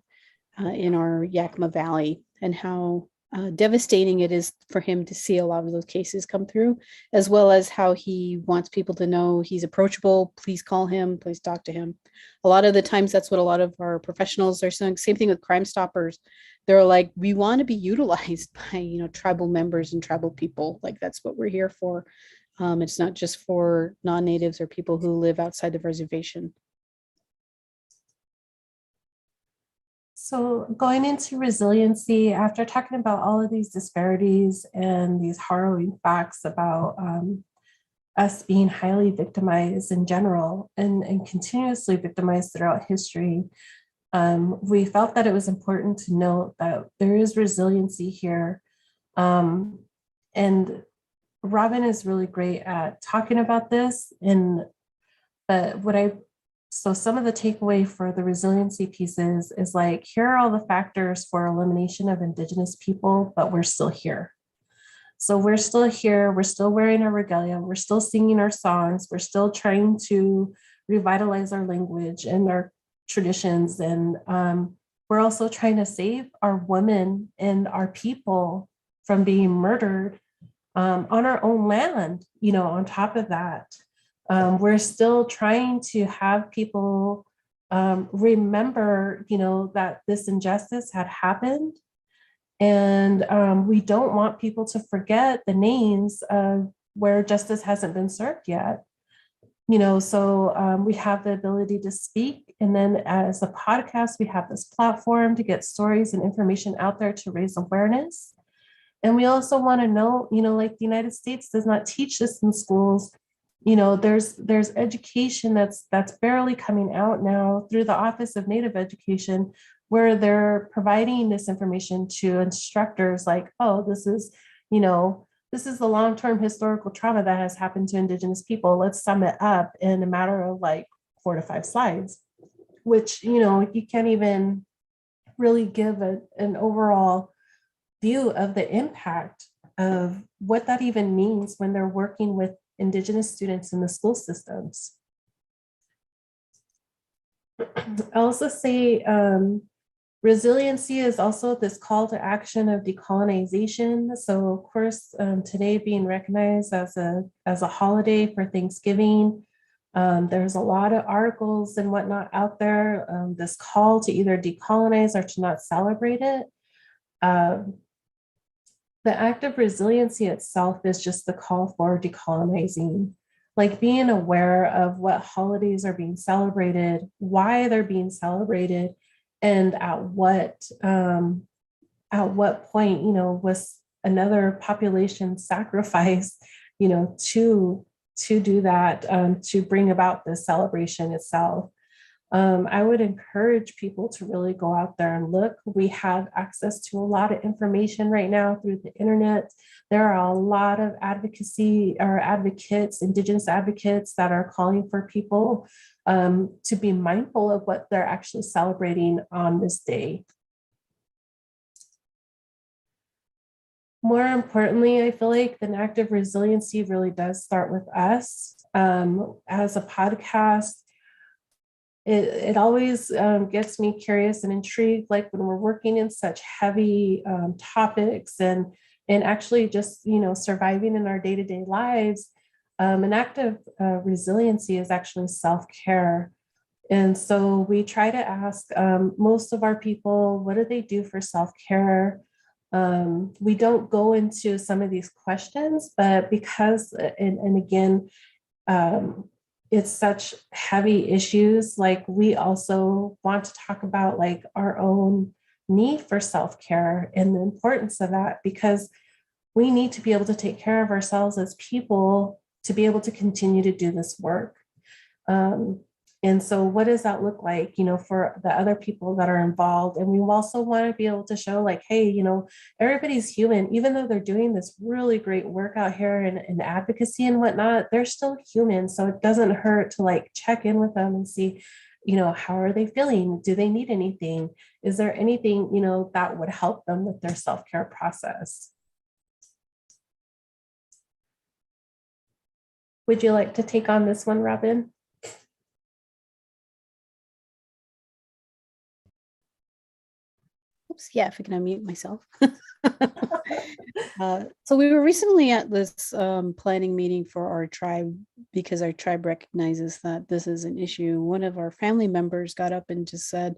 Speaker 3: in our Yakama Valley, and how devastating it is for him to see a lot of those cases come through, as well as how he wants people to know he's approachable. Please call him, please talk to him. A lot of the times that's what a lot of our professionals are saying. Same thing with Crime Stoppers. They're like, we want to be utilized by, tribal members and tribal people. Like, that's what we're here for. It's not just for non-natives or people who live outside the reservation.
Speaker 4: So going into resiliency, after talking about all of these disparities and these harrowing facts about us being highly victimized in general and continuously victimized throughout history, we felt that it was important to note that there is resiliency here. And Robyn is really great at talking about this. So some of the takeaway for the resiliency pieces is like, here are all the factors for elimination of Indigenous people, but we're still here. So we're still here, we're still wearing our regalia, we're still singing our songs, we're still trying to revitalize our language and our traditions. And we're also trying to save our women and our people from being murdered on our own land, on top of that. We're still trying to have people remember, that this injustice had happened. And we don't want people to forget the names of where justice hasn't been served yet. So we have the ability to speak. And then as a podcast, we have this platform to get stories and information out there to raise awareness. And we also want to know, like the United States does not teach this in schools. There's education that's barely coming out now through the Office of Native Education, where they're providing this information to instructors like, oh, this is the long-term historical trauma that has happened to Indigenous people. Let's sum it up in a matter of like 4 to 5 slides, which, you can't even really give an overall view of the impact of what that even means when they're working with Indigenous students in the school systems. I also say resiliency is also this call to action of decolonization. So of course, today being recognized as a holiday for Thanksgiving, there's a lot of articles and whatnot out there, this call to either decolonize or to not celebrate it. The act of resiliency itself is just the call for decolonizing, like being aware of what holidays are being celebrated, why they're being celebrated, and at what point, was another population sacrifice, to do that, to bring about the celebration itself. I would encourage people to really go out there and look. We have access to a lot of information right now through the internet. There are a lot of advocacy or advocates, Indigenous advocates that are calling for people to be mindful of what they're actually celebrating on this day. More importantly, I feel like the act of resiliency really does start with us. As a podcast, it always gets me curious and intrigued, like when we're working in such heavy topics and actually just, surviving in our day-to-day lives, an act of resiliency is actually self-care. And so we try to ask most of our people, what do they do for self-care? We don't go into some of these questions, but because, and again, it's such heavy issues, like we also want to talk about like our own need for self-care and the importance of that, because we need to be able to take care of ourselves as people to be able to continue to do this work. And so what does that look like, for the other people that are involved? And we also want to be able to show like, hey, everybody's human, even though they're doing this really great work out here in advocacy and whatnot, they're still human. So it doesn't hurt to like check in with them and see, how are they feeling? Do they need anything? Is there anything, that would help them with their self-care process? Would you like to take on this one, Robyn?
Speaker 3: Oops, yeah, if I can unmute myself. So we were recently at this planning meeting for our tribe, because our tribe recognizes that this is an issue. One of our family members got up and just said,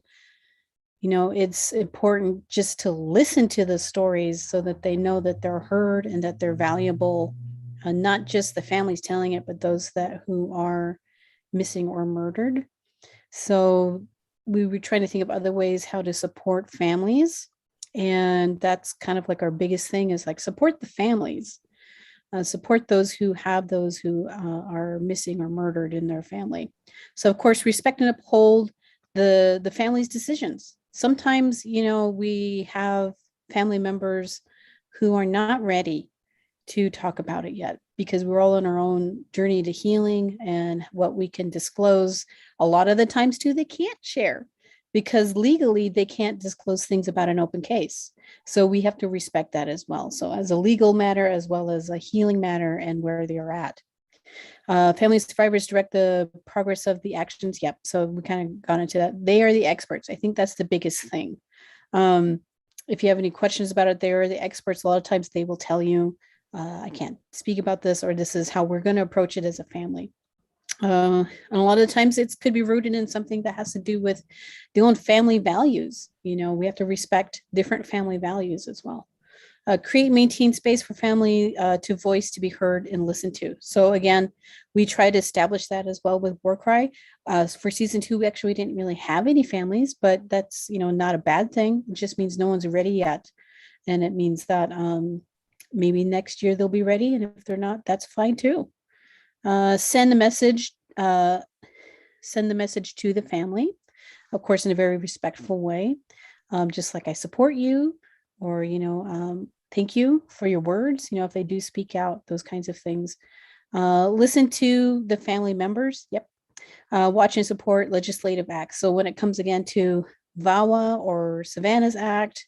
Speaker 3: it's important just to listen to the stories so that they know that they're heard and that they're valuable not just the families telling it, but those that who are missing or murdered. So we were trying to think of other ways how to support families. And that's kind of like our biggest thing is like support the families, support those who have those who are missing or murdered in their family. So of course, respect and uphold the family's decisions. Sometimes, you know, we have family members who are not ready to talk about it yet because we're all on our own journey to healing and what we can disclose. A lot of the times too, they can't share because legally they can't disclose things about an open case. So we have to respect that as well. So as a legal matter, as well as a healing matter and where they are at. Family survivors direct the progress of the actions. Yep. So we kind of got into that. They are the experts. I think that's the biggest thing. If you have any questions about it, they are the experts. A lot of times they will tell you, I can't speak about this, or this is how we're going to approach it as a family. And a lot of the times it could be rooted in something that has to do with their own family values. You know, we have to respect different family values as well. Create and maintain space for family to voice, to be heard and listened to. So again, we try to establish that as well with War Cry. For season 2, we actually didn't really have any families, but that's, you know, not a bad thing. It just means no one's ready yet. And it means that maybe next year they'll be ready. And if they're not, that's fine too. Send the message to the family, of course, in a very respectful way. Just like I support you, or, you know, thank you for your words, you know, if they do speak out, those kinds of things. Listen to the family members. Yep. Watch and support legislative acts. So when it comes again to VAWA or Savannah's Act,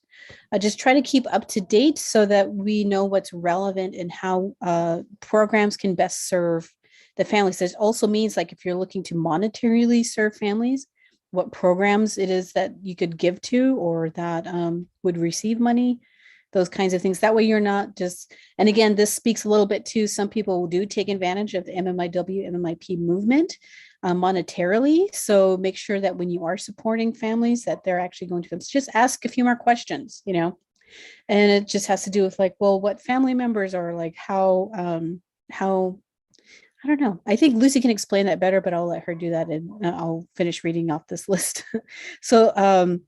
Speaker 3: just try to keep up to date so that we know what's relevant and how programs can best serve the families. This also means, like, if you're looking to monetarily serve families, what programs it is that you could give to or that would receive money, those kinds of things. That way you're not just, and again, this speaks a little bit to some people do take advantage of the MMIW, MMIP movement monetarily. So make sure that when you are supporting families that they're actually going to just ask a few more questions, you know, and it just has to do with like, well, what family members are like, how, I don't know. I think Lucy can explain that better, but I'll let her do that and I'll finish reading off this list. So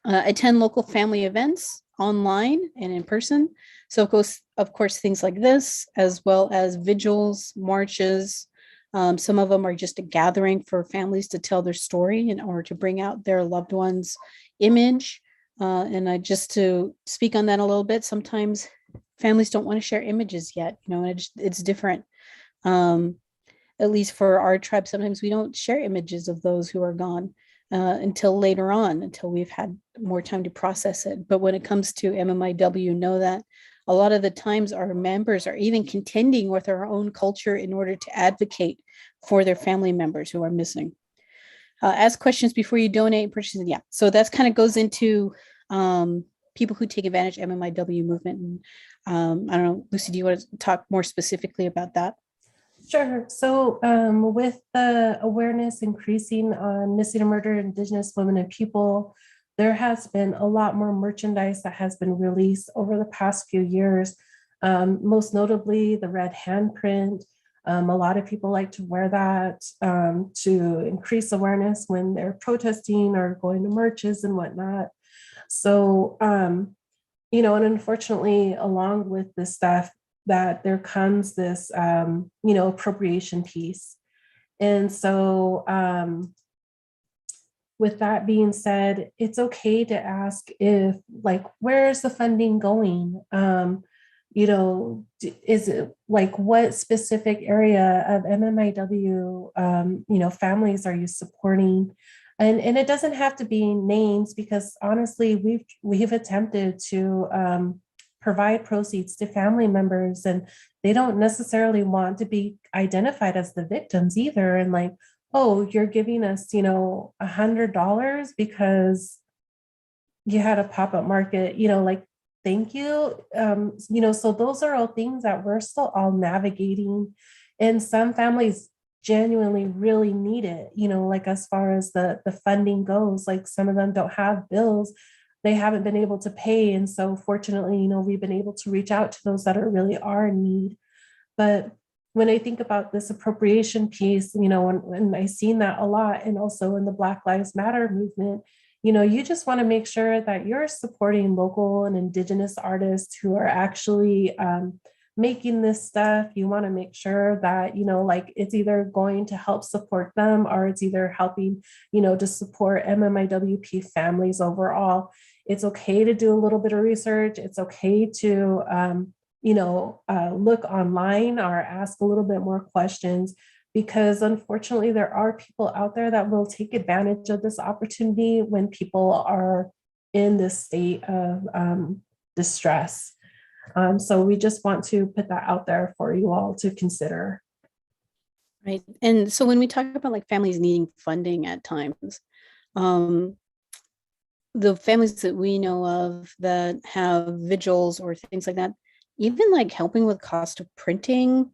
Speaker 3: attend local family events online and in person. So of course, things like this, as well as vigils, marches. Some of them are just a gathering for families to tell their story in order to bring out their loved one's image. And just to speak on that a little bit, sometimes families don't want to share images yet, you know, and it's different. At least for our tribe, sometimes we don't share images of those who are gone until later on, until we've had more time to process it. But when it comes to MMIW, know that a lot of the times our members are even contending with our own culture in order to advocate for their family members who are missing. Ask questions before you donate, purchase. Yeah, so that's kind of goes into people who take advantage of MMIW movement. And I don't know, Lucy, do you want to talk more specifically about that?
Speaker 4: Sure. So with the awareness increasing on missing and murdered Indigenous women and people, there has been a lot more merchandise that has been released over the past few years, most notably the red handprint. A lot of people like to wear that to increase awareness when they're protesting or going to marches and whatnot. So, you know, and unfortunately, along with this stuff, that there comes this, you know, appropriation piece. And so with that being said, it's okay to ask if, like, where is the funding going? You know, is it like what specific area of MMIW, you know, families are you supporting? And it doesn't have to be names, because honestly, we've attempted to provide proceeds to family members, and they don't necessarily want to be identified as the victims either. And like, oh, you're giving us, you know, $100 because you had a pop-up market, you know, like, thank you. You know, so those are all things that we're still all navigating. And some families genuinely really need it, you know, like as far as the funding goes, like some of them don't have bills, they haven't been able to pay. And so fortunately, you know, we've been able to reach out to those that really are in need. But when I think about this appropriation piece, when I seen that a lot, and also in the Black Lives Matter movement, you just want to make sure that you're supporting local and Indigenous artists who are actually making this stuff. You want to make sure that, like it's either going to help support them, or it's either helping, to support MMIWP families overall. It's okay to do a little bit of research. It's okay to, look online or ask a little bit more questions, because unfortunately there are people out there that will take advantage of this opportunity when people are in this state of distress. So we just want to put that out there for you all to consider.
Speaker 3: Right. And so when we talk about like families needing funding at times, the families that we know of that have vigils or things like that, even like helping with cost of printing,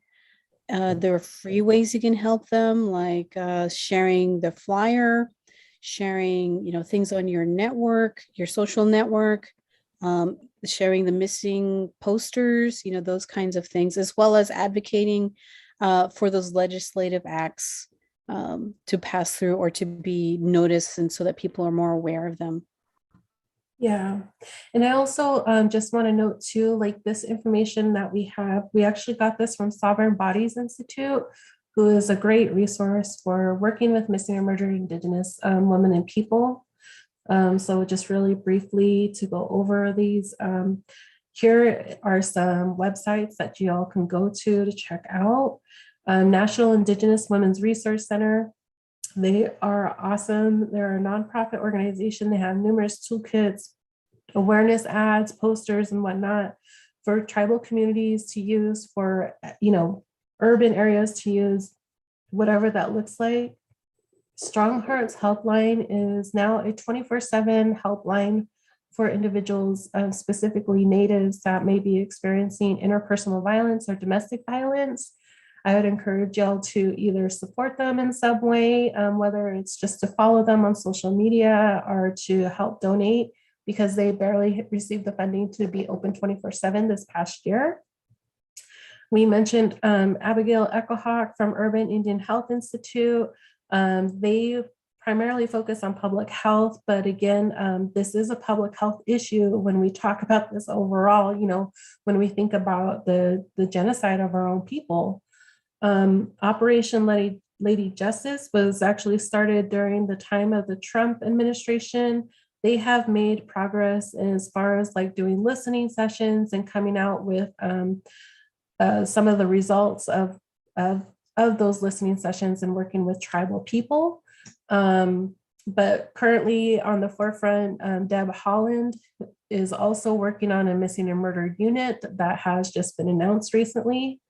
Speaker 3: there are free ways you can help them, like sharing the flyer, sharing, things on your network, your social network, sharing the missing posters, those kinds of things, as well as advocating for those legislative acts to pass through or to be noticed, and so that people are more aware of them.
Speaker 4: Yeah. And I also just want to note too, like this information that we have, we actually got this from Sovereign Bodies Institute, who is a great resource for working with missing or murdered Indigenous women and people. So just really briefly to go over these, here are some websites that you all can go to check out. National Indigenous Women's Resource Center. They are awesome. They're a nonprofit organization. They have numerous toolkits, awareness ads, posters, and whatnot for tribal communities to use, for urban areas to use, whatever that looks like. Strong Hearts Helpline is now a 24/7 helpline for individuals, specifically Natives, that may be experiencing interpersonal violence or domestic violence. I would encourage y'all to either support them in some way, whether it's just to follow them on social media or to help donate, because they barely received the funding to be open 24/7 this past year. We mentioned Abigail Echohawk from Urban Indian Health Institute. They primarily focus on public health, but again, this is a public health issue when we talk about this overall, when we think about the genocide of our own people. Operation Lady Justice was actually started during the time of the Trump administration. They have made progress as far as like doing listening sessions and coming out with some of the results of those listening sessions and working with tribal people. But currently on the forefront, Deb Holland is also working on a missing and murdered unit that has just been announced recently.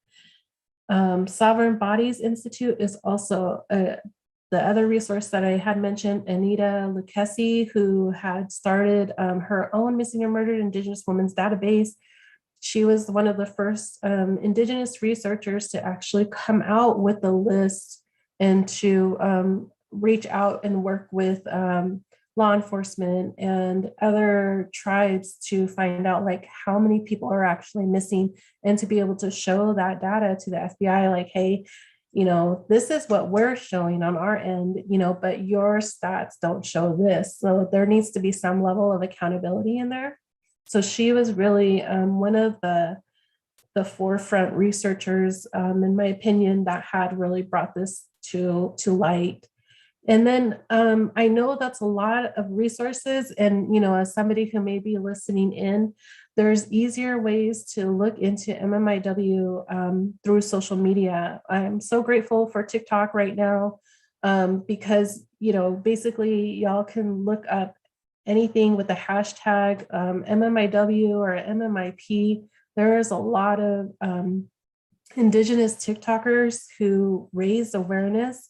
Speaker 4: Sovereign Bodies Institute is also the other resource that I had mentioned, Anita Lucchesi, who had started her own missing or murdered Indigenous women's database. She was one of the first Indigenous researchers to actually come out with the list and to reach out and work with law enforcement and other tribes to find out like how many people are actually missing, and to be able to show that data to the FBI, like, hey, this is what we're showing on our end, but your stats don't show this. So there needs to be some level of accountability in there. So she was really one of the forefront researchers, in my opinion, that had really brought this to light. And then I know that's a lot of resources. And, as somebody who may be listening in, there's easier ways to look into MMIW through social media. I'm so grateful for TikTok right now because, basically y'all can look up anything with the hashtag MMIW or MMIP. There is a lot of Indigenous TikTokers who raise awareness.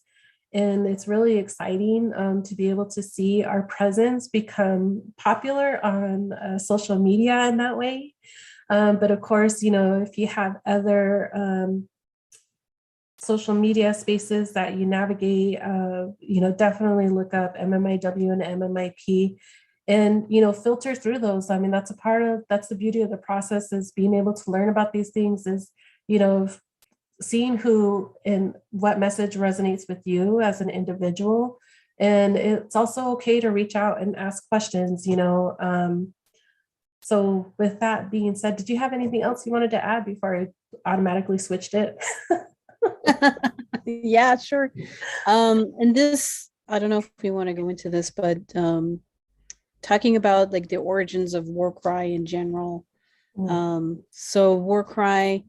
Speaker 4: And it's really exciting to be able to see our presence become popular on social media in that way. But of course, if you have other social media spaces that you navigate, definitely look up MMIW and MMIP and, filter through those. I mean, that's the beauty of the process, is being able to learn about these things, is, seeing who and what message resonates with you as an individual. And it's also okay to reach out and ask questions, you know. So with that being said, did you have anything else you wanted to add before I automatically switched it?
Speaker 3: Yeah, sure. And this, I don't know if we want to go into this, but talking about like the origins of war cry in general. So war cry,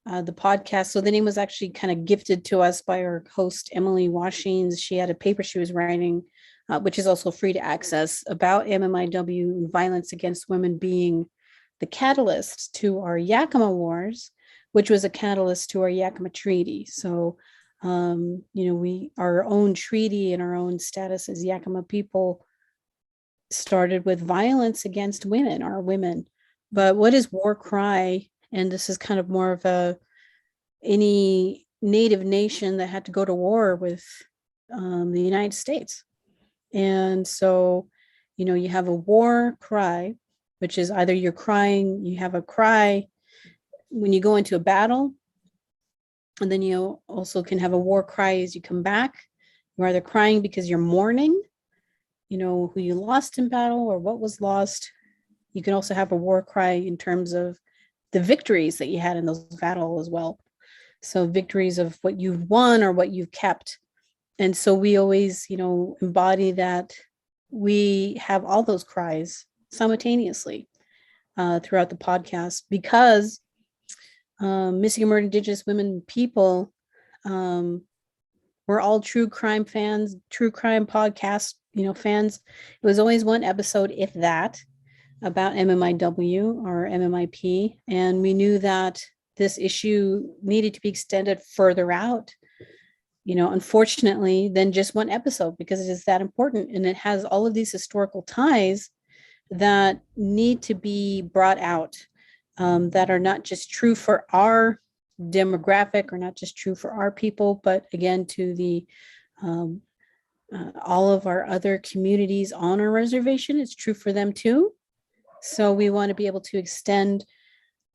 Speaker 3: the podcast. So the name was actually kind of gifted to us by our host, Emily Washings. She had a paper she was writing, which is also free to access, about MMIW and violence against women being the catalyst to our Yakama Wars, which was a catalyst to our Yakama Treaty. So, you know, our own treaty and our own status as Yakama people started with violence against women, our women. But what is war cry? And this is kind of more of any native nation that had to go to war with the United States. And so, you know, you have a war cry, which is either you're crying, you have a cry when you go into a battle, and then you also can have a war cry as you come back. You're either crying because you're mourning, you know, who you lost in battle or what was lost. You can also have a war cry in terms of the victories that you had in those battles as well. So victories of what you've won or what you've kept. And so we always, you know, embody that. We have all those cries simultaneously throughout the podcast, because missing and murdered Indigenous women people, we're all true crime fans, true crime podcast, you know, fans. It was always one episode, if that, about MMIW or MMIP. And we knew that this issue needed to be extended further out, you know, unfortunately, than just one episode, because it is that important. And it has all of these historical ties that need to be brought out, that are not just true for our demographic or not just true for our people, but again, to the all of our other communities on our reservation. It's true for them too. So we want to be able to extend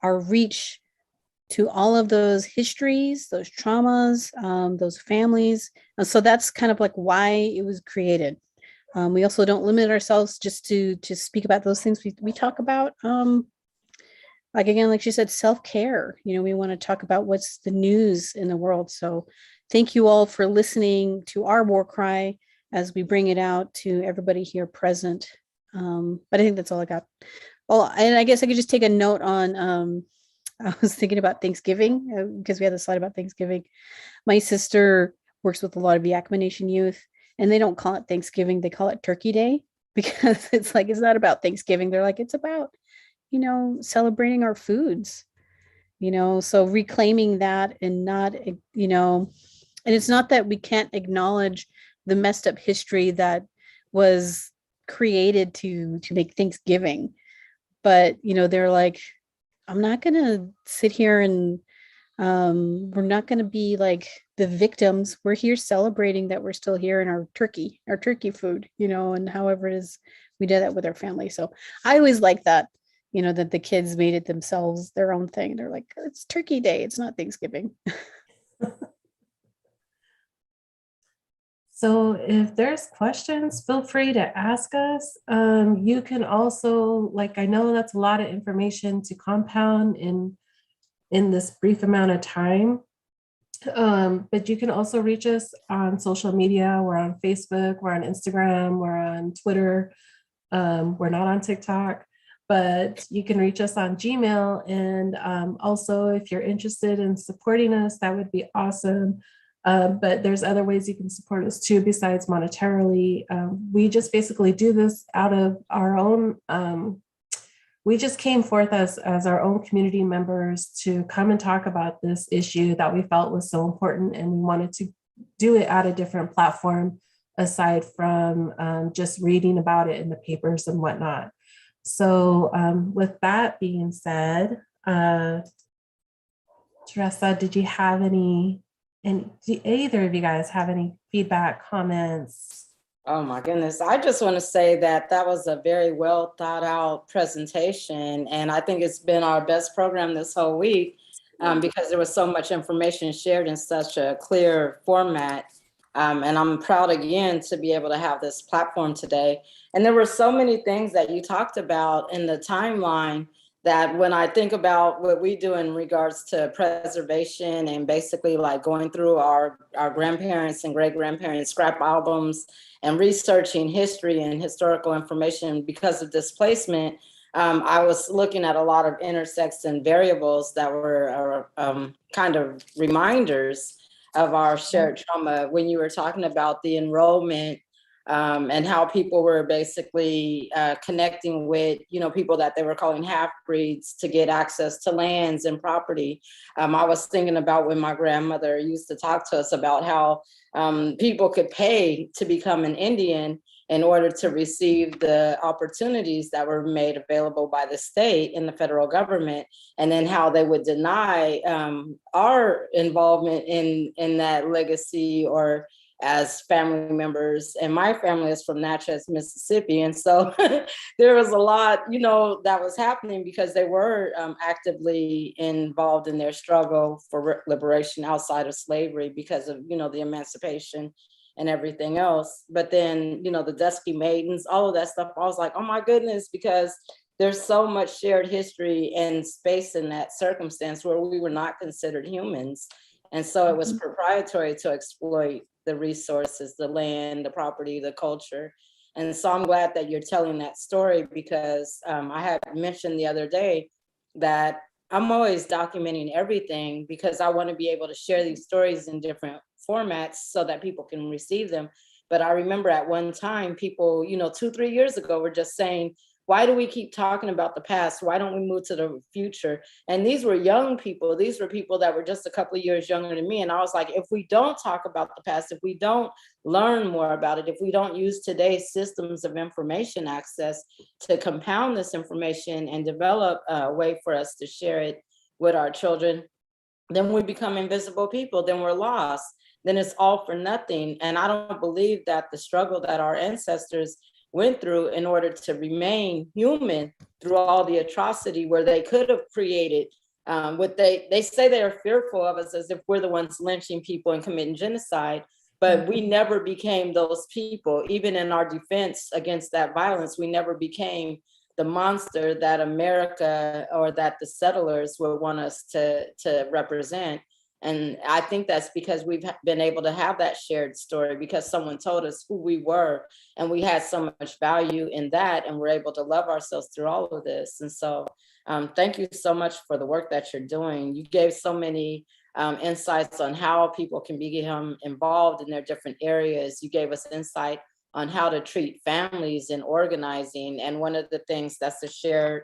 Speaker 3: our reach to all of those histories, those traumas, those families. And so that's kind of like why it was created. We also don't limit ourselves just to speak about those things. We talk about, like, again, like she said, self-care. You know, we want to talk about what's the news in the world. So thank you all for listening to our war cry as we bring it out to everybody here present. But I think that's all I got. Well, and I guess I could just take a note on, I was thinking about Thanksgiving, because we had a slide about Thanksgiving. My sister works with a lot of Yakama Nation youth, and they don't call it Thanksgiving. They call it Turkey Day, because it's like, it's not about Thanksgiving. They're like, it's about, you know, celebrating our foods, you know, so reclaiming that and not, you know, and it's not that we can't acknowledge the messed up history that was created to make Thanksgiving. But, you know, they're like, I'm not going to sit here and we're not going to be like the victims. We're here celebrating that we're still here in our turkey food, you know, and however it is, we did that with our family. So I always like that, you know, that the kids made it themselves, their own thing. They're like, it's Turkey Day. It's not Thanksgiving.
Speaker 4: So if there's questions, feel free to ask us. You can also, like, I know that's a lot of information to compound in this brief amount of time. But you can also reach us on social media. We're on Facebook, we're on Instagram, we're on Twitter. We're not on TikTok, but you can reach us on Gmail. And also, if you're interested in supporting us, that would be awesome. But there's other ways you can support us too, besides monetarily. We just basically do this out of our own, we just came forth as our own community members to come and talk about this issue that we felt was so important. And we wanted to do it at a different platform, aside from just reading about it in the papers and whatnot. So with that being said, Teresa, did you have any, and do either of you guys have any feedback, comments?
Speaker 2: Oh my goodness. I just want to say that was a very well thought out presentation. And I think it's been our best program this whole week. because there was so much information shared in such a clear format. And I'm proud again to be able to have this platform today. And there were so many things that you talked about in the timeline that when I think about what we do in regards to preservation and basically like going through our grandparents and great grandparents' scrap albums and researching history and historical information because of displacement, I was looking at a lot of intersects and variables that were kind of reminders of our shared trauma when you were talking about the enrollment and how people were basically connecting with, people that they were calling half-breeds to get access to lands and property. I was thinking about when my grandmother used to talk to us about how people could pay to become an Indian in order to receive the opportunities that were made available by the state and the federal government, and then how they would deny our involvement in that legacy or as family members. And my family is from Natchez, Mississippi. And so there was a lot, that was happening because they were actively involved in their struggle for liberation outside of slavery because of, the emancipation and everything else. But then, the Dusky Maidens, all of that stuff, I was like, oh my goodness, because there's so much shared history and space in that circumstance where we were not considered humans. And so it was proprietary to exploit the resources, the land, the property, the culture. And so I'm glad that you're telling that story because I had mentioned the other day that I'm always documenting everything because I want to be able to share these stories in different formats so that people can receive them. But I remember at one time, people, 2-3 years ago were just saying, why do we keep talking about the past? Why don't we move to the future? And these were young people. These were people that were just a couple of years younger than me. And I was like, if we don't talk about the past, if we don't learn more about it, if we don't use today's systems of information access to compound this information and develop a way for us to share it with our children, then we become invisible people, then we're lost, then it's all for nothing. And I don't believe that the struggle that our ancestors went through in order to remain human through all the atrocity where they could have created what they say they are fearful of us as if we're the ones lynching people and committing genocide, but we never became those people. Even in our defense against that violence, we never became the monster that America or that the settlers would want us to represent. And I think that's because we've been able to have that shared story because someone told us who we were and we had so much value in that and we're able to love ourselves through all of this. And so thank you so much for the work that you're doing. You gave so many insights on how people can become involved in their different areas. You gave us insight on how to treat families and organizing. And one of the things that's a shared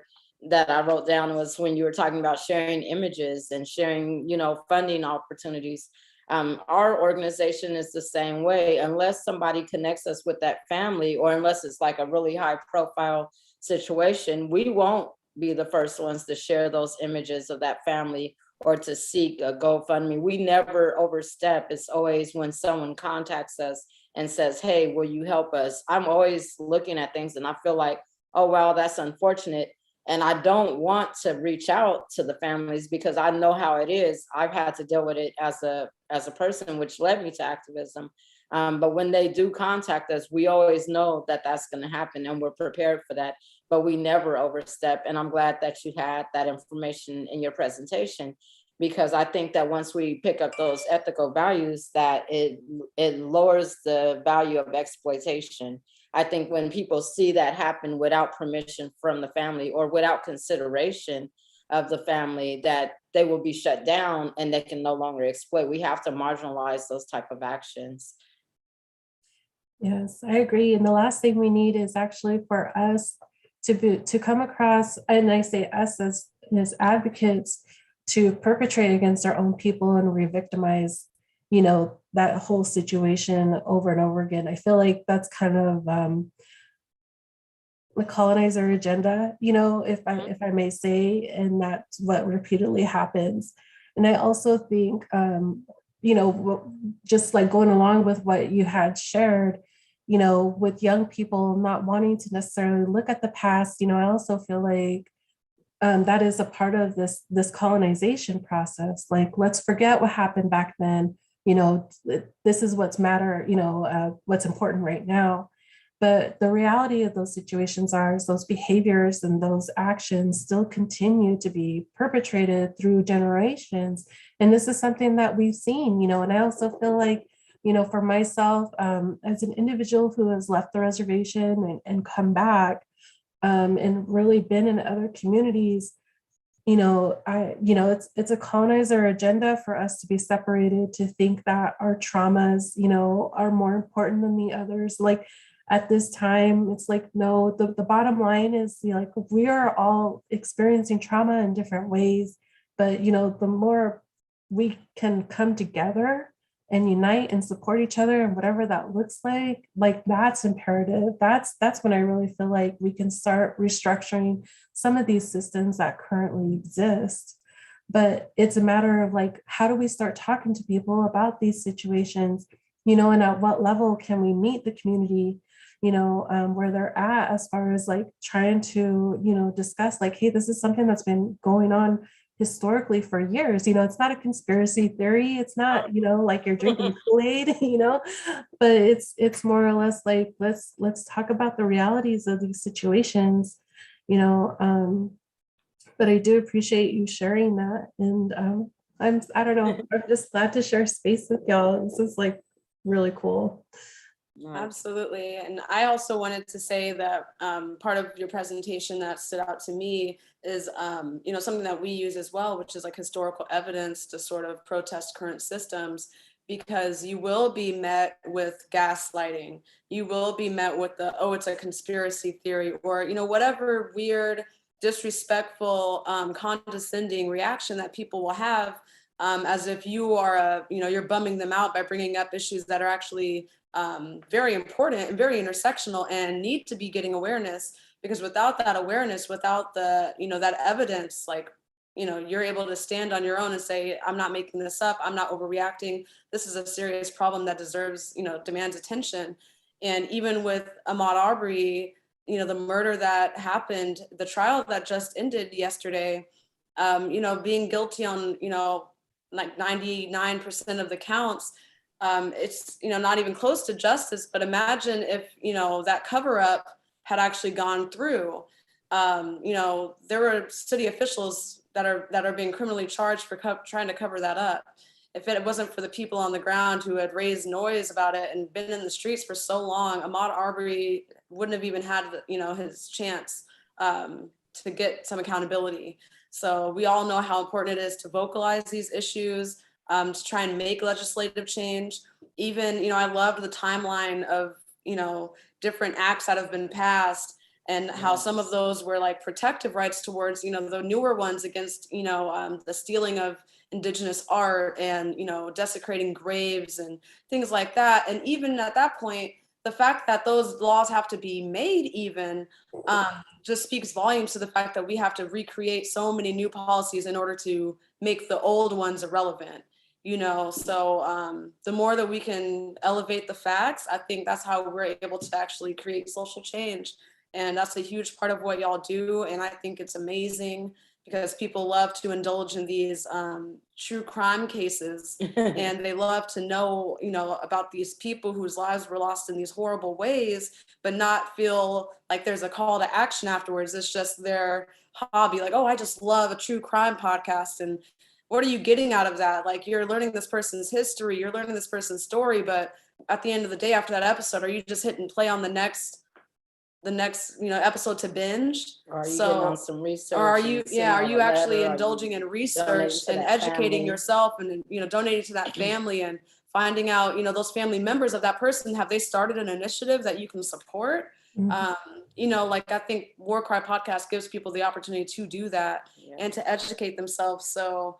Speaker 2: that I wrote down was when you were talking about sharing images and sharing, funding opportunities. Our organization is the same way. Unless somebody connects us with that family, or unless it's like a really high profile situation, we won't be the first ones to share those images of that family or to seek a GoFundMe. We never overstep. It's always when someone contacts us and says, hey, will you help us? I'm always looking at things and I feel like, oh, wow, that's unfortunate. And I don't want to reach out to the families because I know how it is. I've had to deal with it as a person, which led me to activism. But when they do contact us, we always know that that's going to happen and we're prepared for that, but we never overstep. And I'm glad that you had that information in your presentation, because I think that once we pick up those ethical values, that it lowers the value of exploitation. I think when people see that happen without permission from the family or without consideration of the family, that they will be shut down and they can no longer exploit. We have to marginalize those type of actions.
Speaker 4: Yes, I agree. And the last thing we need is actually for us to come across, and I say us as advocates, to perpetrate against our own people and re-victimize, that whole situation over and over again. I feel like that's kind of the colonizer agenda, if I may say, and that's what repeatedly happens. And I also think, just like going along with what you had shared, with young people not wanting to necessarily look at the past, I also feel like that is a part of this colonization process. Like, let's forget what happened back then. This is what's matter, what's important right now. But the reality of those situations is those behaviors and those actions still continue to be perpetrated through generations. And this is something that we've seen, and I also feel like, for myself, as an individual who has left the reservation and come back, and really been in other communities, it's a colonizer agenda for us to be separated, to think that our traumas, are more important than the others. Like, at this time, it's like, no, the bottom line is, like, we are all experiencing trauma in different ways, but, the more we can come together and unite and support each other and whatever that looks like that's imperative. That's when I really feel like we can start restructuring some of these systems that currently exist. But it's a matter of, like, how do we start talking to people about these situations, and at what level can we meet the community, where they're at, as far as, like, trying to, discuss, like, hey, this is something that's been going on historically for years. It's not a conspiracy theory. It's not, like you're drinking Kool-Aid, but it's more or less like, let's talk about the realities of these situations, but I do appreciate you sharing that. And I don't know, I'm just glad to share space with y'all. This is, like, really cool.
Speaker 1: Absolutely. And I also wanted to say that part of your presentation that stood out to me is, something that we use as well, which is like historical evidence to sort of protest current systems, because you will be met with gaslighting. You will be met with it's a conspiracy theory, or, whatever weird, disrespectful, condescending reaction that people will have, as if you are you're bumming them out by bringing up issues that are actually very important and very intersectional and need to be getting awareness. Because without that awareness, without the that evidence, like, you're able to stand on your own and say, I'm not making this up, I'm not overreacting, this is a serious problem that deserves, demands attention. And even with Ahmaud Arbery, the murder that happened, the trial that just ended yesterday, being guilty on like 99% of the counts, it's not even close to justice. But imagine if that cover up had actually gone through. There were city officials that are being criminally charged for trying to cover that up. If it wasn't for the people on the ground who had raised noise about it and been in the streets for so long, Ahmaud Arbery wouldn't have even had his chance to get some accountability. So we all know how important it is to vocalize these issues, to try and make legislative change. Even, I loved the timeline of, different acts that have been passed, and how some of those were like protective rights towards, the newer ones against, the stealing of Indigenous art and, desecrating graves and things like that. And even at that point, the fact that those laws have to be made even just speaks volumes to the fact that we have to recreate so many new policies in order to make the old ones irrelevant. So the more that we can elevate the facts, I think that's how we're able to actually create social change. And that's a huge part of what y'all do. And I think it's amazing, because people love to indulge in these true crime cases, and they love to know, about these people whose lives were lost in these horrible ways, but not feel like there's a call to action afterwards. It's just their hobby. Like, oh, I just love a true crime podcast. And what are you getting out of that? Like, you're learning this person's history, you're learning this person's story, but at the end of the day, after that episode, are you just hitting play on the next episode to binge?
Speaker 2: Or are you getting on some research?
Speaker 1: Or are you actually indulging in research and educating yourself, and donating to that family, and finding out those family members of that person, have they started an initiative that you can support? Like, I think War Cry podcast gives people the opportunity to do that, and to educate themselves. So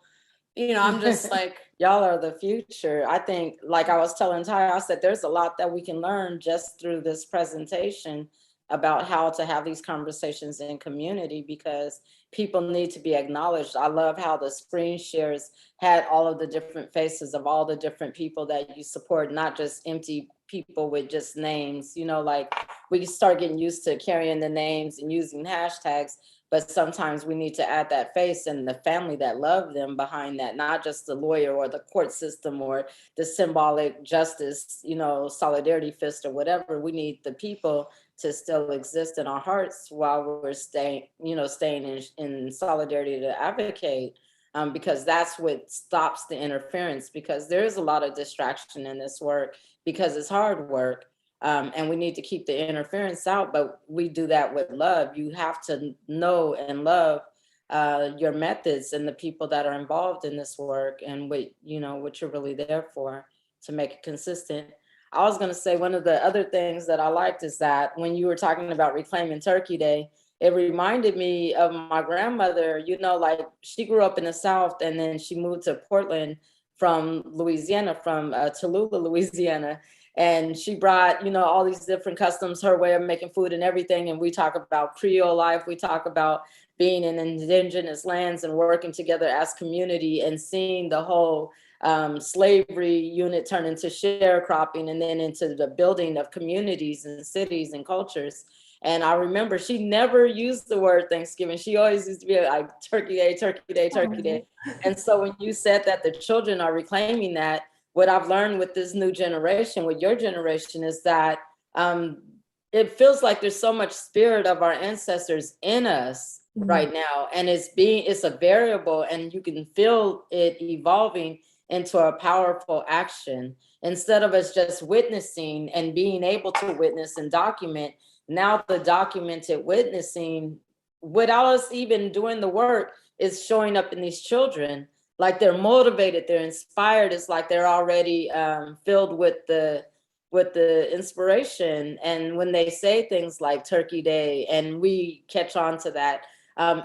Speaker 1: I'm just like,
Speaker 2: y'all are the future. I think, like I was telling Ty, I said there's a lot that we can learn just through this presentation about how to have these conversations in community, because people need to be acknowledged. I love how the screen shares had all of the different faces of all the different people that you support, not just empty people with just names, you know, like we start getting used to carrying the names and using hashtags, but sometimes we need to add that face and the family that love them behind that, not just the lawyer or the court system or the symbolic justice, you know, solidarity fist or whatever. We need the people to still exist in our hearts while we're staying in solidarity to advocate, because that's what stops the interference, because there is a lot of distraction in this work because it's hard work. And we need to keep the interference out, but we do that with love. You have to know and love your methods and the people that are involved in this work and what you're really there for to make it consistent. I was going to say one of the other things that I liked is that when you were talking about reclaiming Turkey Day, it reminded me of my grandmother. You know, like she grew up in the South and then she moved to Portland from Louisiana, from Tallulah, Louisiana. And she brought, all these different customs, her way of making food and everything. And we talk about Creole life. We talk about being in indigenous lands and working together as community and seeing the whole slavery unit turn into sharecropping and then into the building of communities and cities and cultures. And I remember she never used the word Thanksgiving. She always used to be like Turkey Day, Turkey Day, Turkey Day. And so when you said that the children are reclaiming that, what I've learned with this new generation, with your generation, is that it feels like there's so much spirit of our ancestors in us right now. And it's a variable and you can feel it evolving into a powerful action. Instead of us just witnessing and being able to witness and document, now the documented witnessing without us even doing the work is showing up in these children. Like they're motivated, they're inspired. It's like they're already filled with the inspiration. And when they say things like Turkey Day, and we catch on to that,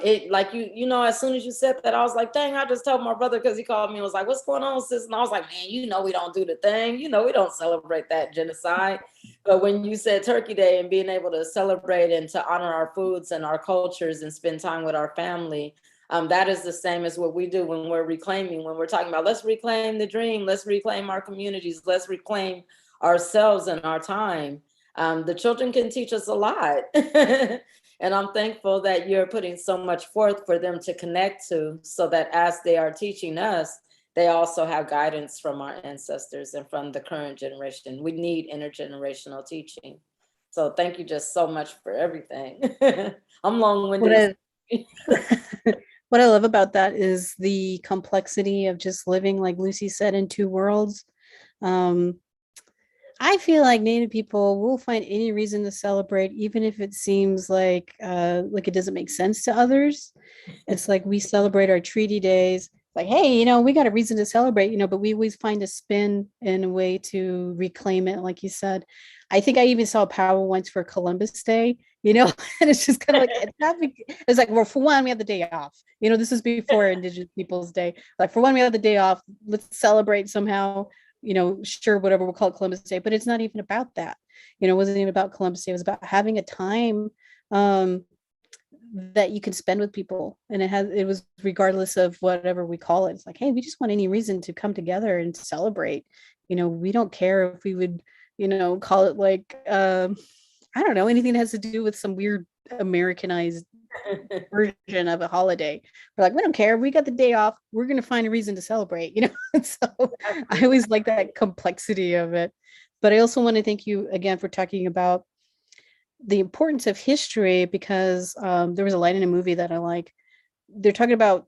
Speaker 2: it like as soon as you said that, I was like, dang, I just told my brother because he called me and was like, what's going on, sis? And I was like, man, we don't do the thing. We don't celebrate that genocide. But when you said Turkey Day and being able to celebrate and to honor our foods and our cultures and spend time with our family, that is the same as what we do when we're reclaiming, when we're talking about let's reclaim the dream, let's reclaim our communities, let's reclaim ourselves and our time. The children can teach us a lot. And I'm thankful that you're putting so much forth for them to connect to, so that as they are teaching us, they also have guidance from our ancestors and from the current generation. We need intergenerational teaching. So thank you just so much for everything. I'm long-winded.
Speaker 3: What I love about that is the complexity of just living, like Lucy said, in two worlds. I feel like Native people will find any reason to celebrate, even if it seems like it doesn't make sense to others. It's like we celebrate our treaty days. Like, hey, we got a reason to celebrate, but we always find a spin and a way to reclaim it, like you said. I think I even saw a power once for Columbus Day, and it's just kind of like, it's like, well, for one, we have the day off. This is before Indigenous Peoples Day. Like, for one, we have the day off. Let's celebrate somehow, sure, whatever we'll call it Columbus Day, but it's not even about that. It wasn't even about Columbus Day. It was about having a time that you can spend with people. And it was regardless of whatever we call it. It's like, hey, we just want any reason to come together and celebrate. We don't care if we would, call it like, I don't know, anything that has to do with some weird Americanized version of a holiday. We're like, we don't care. We got the day off. We're going to find a reason to celebrate, So I always like that complexity of it. But I also want to thank you again for talking about the importance of history, because there was a line in a movie that I like. They're talking about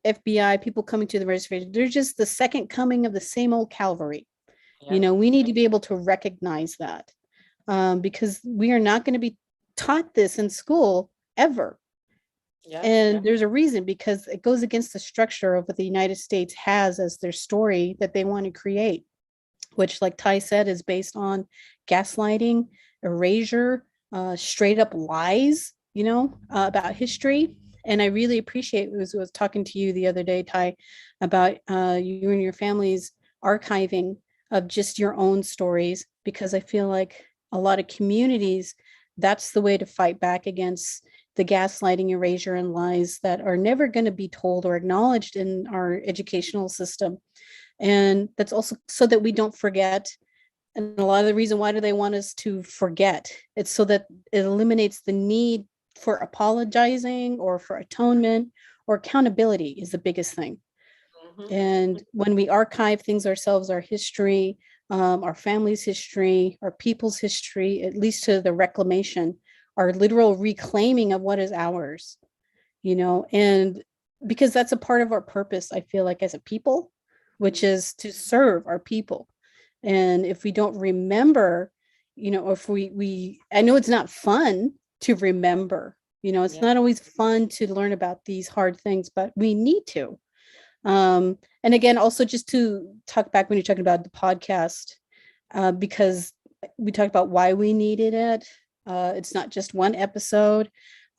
Speaker 3: FBI, people coming to the reservation. They're just the second coming of the same old cavalry. Yeah. We need to be able to recognize that because we are not going to be taught this in school ever. Yeah, and there's a reason, because it goes against the structure of what the United States has as their story that they want to create, which, like Ty said, is based on gaslighting, erasure, straight up lies, about history. And I really appreciate, I was talking to you the other day, Ty, about you and your family's archiving of just your own stories, because I feel like a lot of communities, that's the way to fight back against the gaslighting, erasure, and lies that are never going to be told or acknowledged in our educational system. And that's also so that we don't forget And a lot of the reason why do they want us to forget? It's so that it eliminates the need for apologizing or for atonement, or accountability is the biggest thing. And when we archive things ourselves, our history, our family's history, our people's history, at least to the reclamation, our literal reclaiming of what is ours, and because that's a part of our purpose, I feel like, as a people, which is to serve our people. And if we don't remember, if we I know it's not fun to remember, it's not always fun to learn about these hard things, but we need to. And again, also just to talk back when you're talking about the podcast, because we talked about why we needed it. It's not just one episode,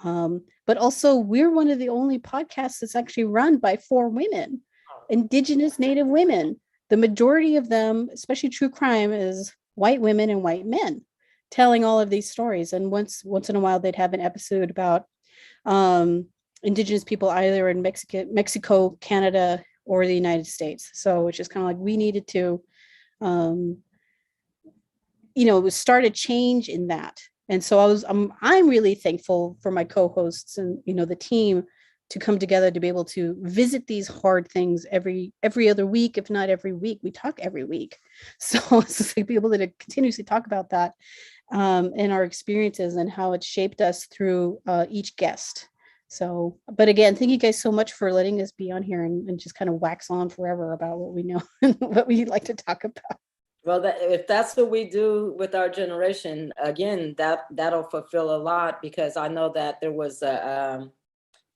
Speaker 3: but also we're one of the only podcasts that's actually run by 4 women, Indigenous Native women. The majority of them, especially true crime, is white women and white men telling all of these stories. And once in a while, they'd have an episode about Indigenous people either in Mexico, Canada, or the United States. So it's just kind of like we needed to, start a change in that. And so I'm really thankful for my co-hosts and the team to come together to be able to visit these hard things every other week, if not every week. We talk every week, so it's just like be able to continuously talk about that and our experiences and how it shaped us through each guest. So, but again, thank you guys so much for letting us be on here and just kind of wax on forever about what we know and what we like to talk about.
Speaker 2: Well, if that's what we do with our generation, again, that'll fulfill a lot, because I know that there was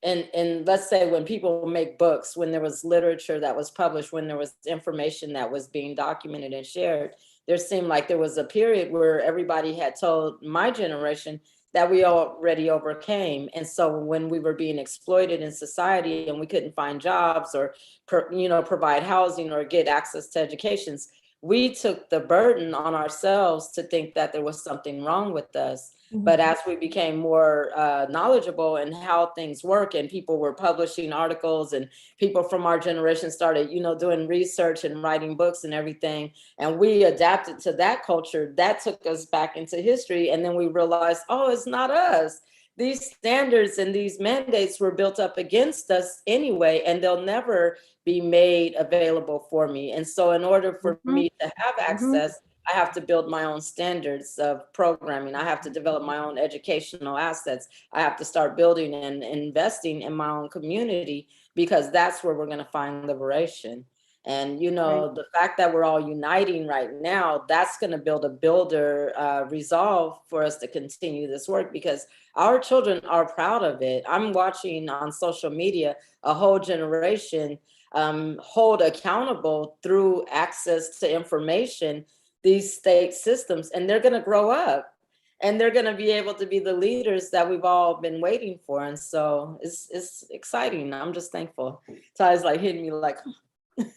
Speaker 2: and let's say when people make books, when there was literature that was published, when there was information that was being documented and shared, there seemed like there was a period where everybody had told my generation that we already overcame. And so when we were being exploited in society and we couldn't find jobs or provide housing or get access to educations, we took the burden on ourselves to think that there was something wrong with us. But as we became more knowledgeable in how things work, and people were publishing articles, and people from our generation started, doing research and writing books and everything, and we adapted to that culture, that took us back into history. And then we realized, oh, it's not us. These standards and these mandates were built up against us anyway, and they'll never be made available for me. And so in order for me to have access, I have to build my own standards of programming. I have to develop my own educational assets. I have to start building and investing in my own community, because that's where we're going to find liberation. And, the fact that we're all uniting right now, that's going to build a builder resolve for us to continue this work, because our children are proud of it. I'm watching on social media a whole generation hold accountable through access to information, these state systems, and they're going to grow up and they're going to be able to be the leaders that we've all been waiting for. And so it's exciting. I'm just thankful. Ty's like hitting me like,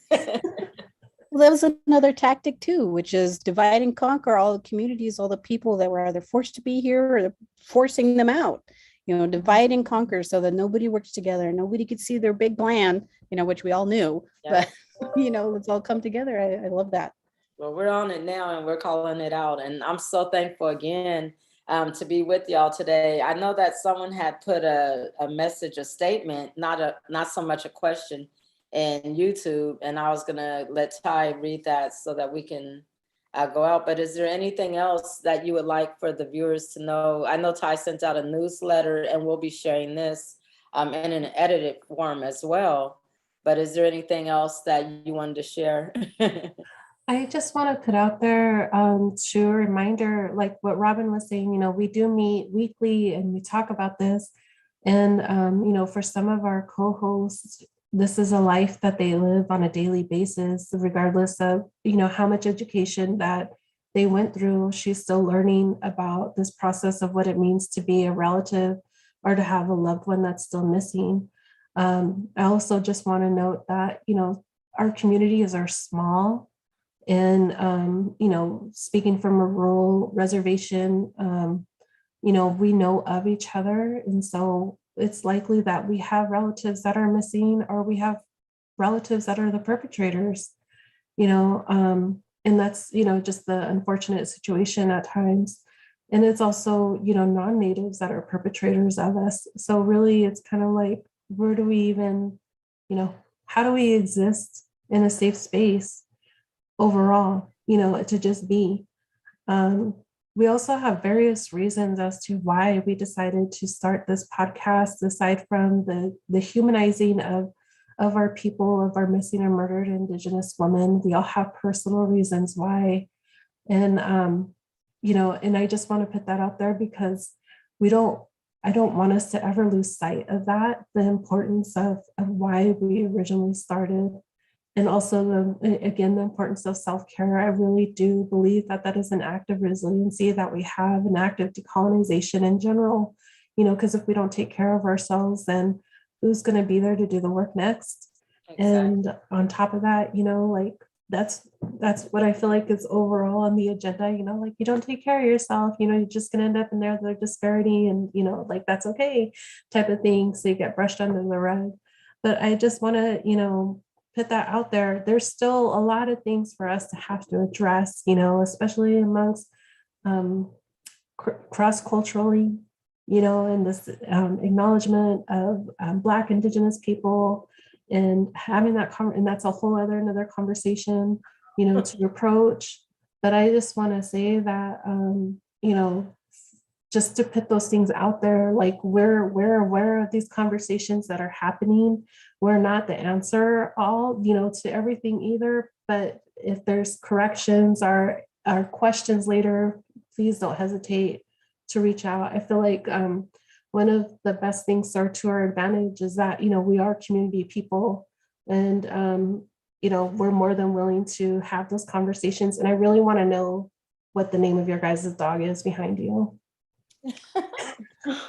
Speaker 3: Well, that was another tactic too, which is divide and conquer all the communities, all the people that were either forced to be here or forcing them out. Divide and conquer so that nobody works together, nobody could see their big plan, which we all knew. Yeah. But let's all come together. I love that.
Speaker 2: Well, we're on it now and we're calling it out. And I'm so thankful again to be with y'all today. I know that someone had put a message, a statement, not so much a question, in YouTube, and I was gonna let Ty read that so that we can go out. But is there anything else that you would like for the viewers to know? I know Ty sent out a newsletter, and we'll be sharing this in an edited form as well. But is there anything else that you wanted to share?
Speaker 4: I just want to put out there to a reminder, like what Robyn was saying, we do meet weekly and we talk about this. And, for some of our co-hosts, this is a life that they live on a daily basis, regardless of, how much education that they went through. She's still learning about this process of what it means to be a relative or to have a loved one that's still missing. I also just want to note that, our communities are small. And, speaking from a rural reservation, we know of each other. And so it's likely that we have relatives that are missing, or we have relatives that are the perpetrators, and and that's, just the unfortunate situation at times. And it's also, non-natives that are perpetrators of us. So really it's kind of like, where do we even, how do we exist in a safe space overall, to just be? We also have various reasons as to why we decided to start this podcast, aside from the humanizing of our people, of our missing and murdered Indigenous women. We all have personal reasons why. And, and I just want to put that out there because I don't want us to ever lose sight of that, the importance of why we originally started. And also, the importance of self-care. I really do believe that is an act of resiliency that we have, an act of decolonization in general, because if we don't take care of ourselves, then who's going to be there to do the work next? Exactly. And on top of that, that's what I feel like is overall on the agenda, you don't take care of yourself, you're just going to end up in there, the disparity and, that's okay type of thing. So you get brushed under the rug. But I just want to, put that out there. There's still a lot of things for us to have to address, especially amongst cross-culturally, and this acknowledgement of Black Indigenous people, and having that and that's a whole another conversation, to approach. But I just want to say that, just to put those things out there, like we're aware of these conversations that are happening. We're not the answer all, to everything either. But if there's corrections or questions later, please don't hesitate to reach out. I feel like one of the best things are to our advantage is that, we are community people, and, we're more than willing to have those conversations. And I really want to know what the name of your guys' dog is behind you.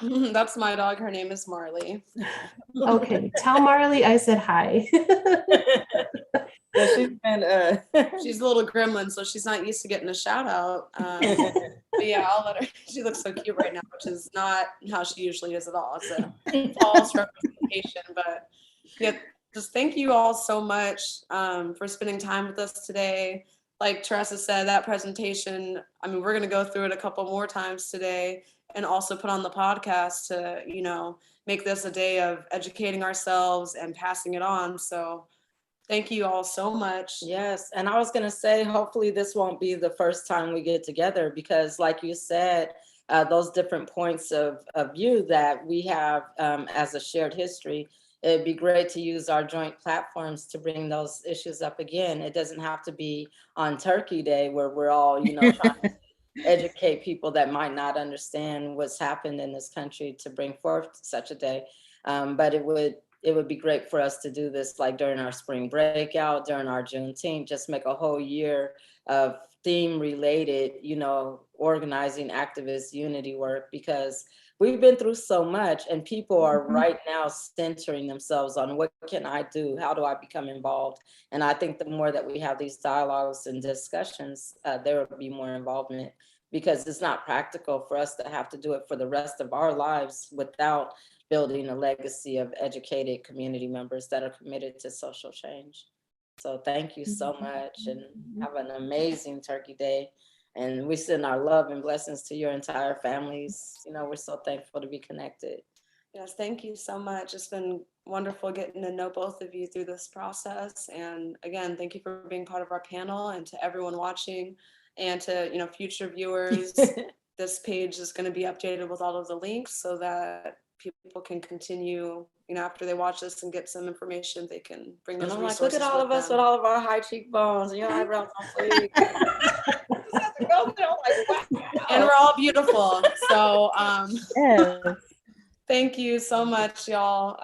Speaker 1: That's my dog. Her name is Marley.
Speaker 4: Okay, tell Marley I said hi.
Speaker 2: Yeah,
Speaker 1: she's a little gremlin, so she's not used to getting a shout out. But yeah, I'll let her. She looks so cute right now, which is not how she usually is at all. It's a false representation. But yeah, just thank you all so much for spending time with us today. Like Teresa said, that presentation, we're going to go through it a couple more times today, and also put on the podcast to, make this a day of educating ourselves and passing it on. So thank you all so much.
Speaker 2: Yes, and I was going to say, hopefully this won't be the first time we get together, because like you said, those different points of view that we have as a shared history, it'd be great to use our joint platforms to bring those issues up again. It doesn't have to be on Turkey Day where we're all, trying to educate people that might not understand what's happened in this country to bring forth such a day. But it would be great for us to do this like during our spring breakout, during our Juneteenth, just make a whole year of theme related, organizing activist unity work, because we've been through so much and people are right now centering themselves on what can I do? How do I become involved? And I think the more that we have these dialogues and discussions, there will be more involvement, because it's not practical for us to have to do it for the rest of our lives without building a legacy of educated community members that are committed to social change. So thank you so much, and have an amazing Turkey Day. And we send our love and blessings to your entire families. We're so thankful to be connected.
Speaker 1: Yes, thank you so much. It's been wonderful getting to know both of you through this process. And again, thank you for being part of our panel, and to everyone watching, and to, future viewers. This page is going to be updated with all of the links so that people can continue, after they watch this and get some information, they can bring those resources.
Speaker 2: Look at all of us with all of our high cheekbones and your eyebrows on fleek.
Speaker 1: And we're all beautiful. So
Speaker 3: Yes.
Speaker 1: thank you so much, y'all.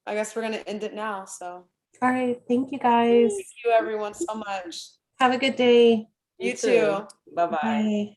Speaker 1: I guess we're going to end it now. So
Speaker 4: all right, thank you guys.
Speaker 1: Thank you everyone so much.
Speaker 4: Have a good day.
Speaker 1: You too.
Speaker 2: Bye-bye.
Speaker 4: Bye.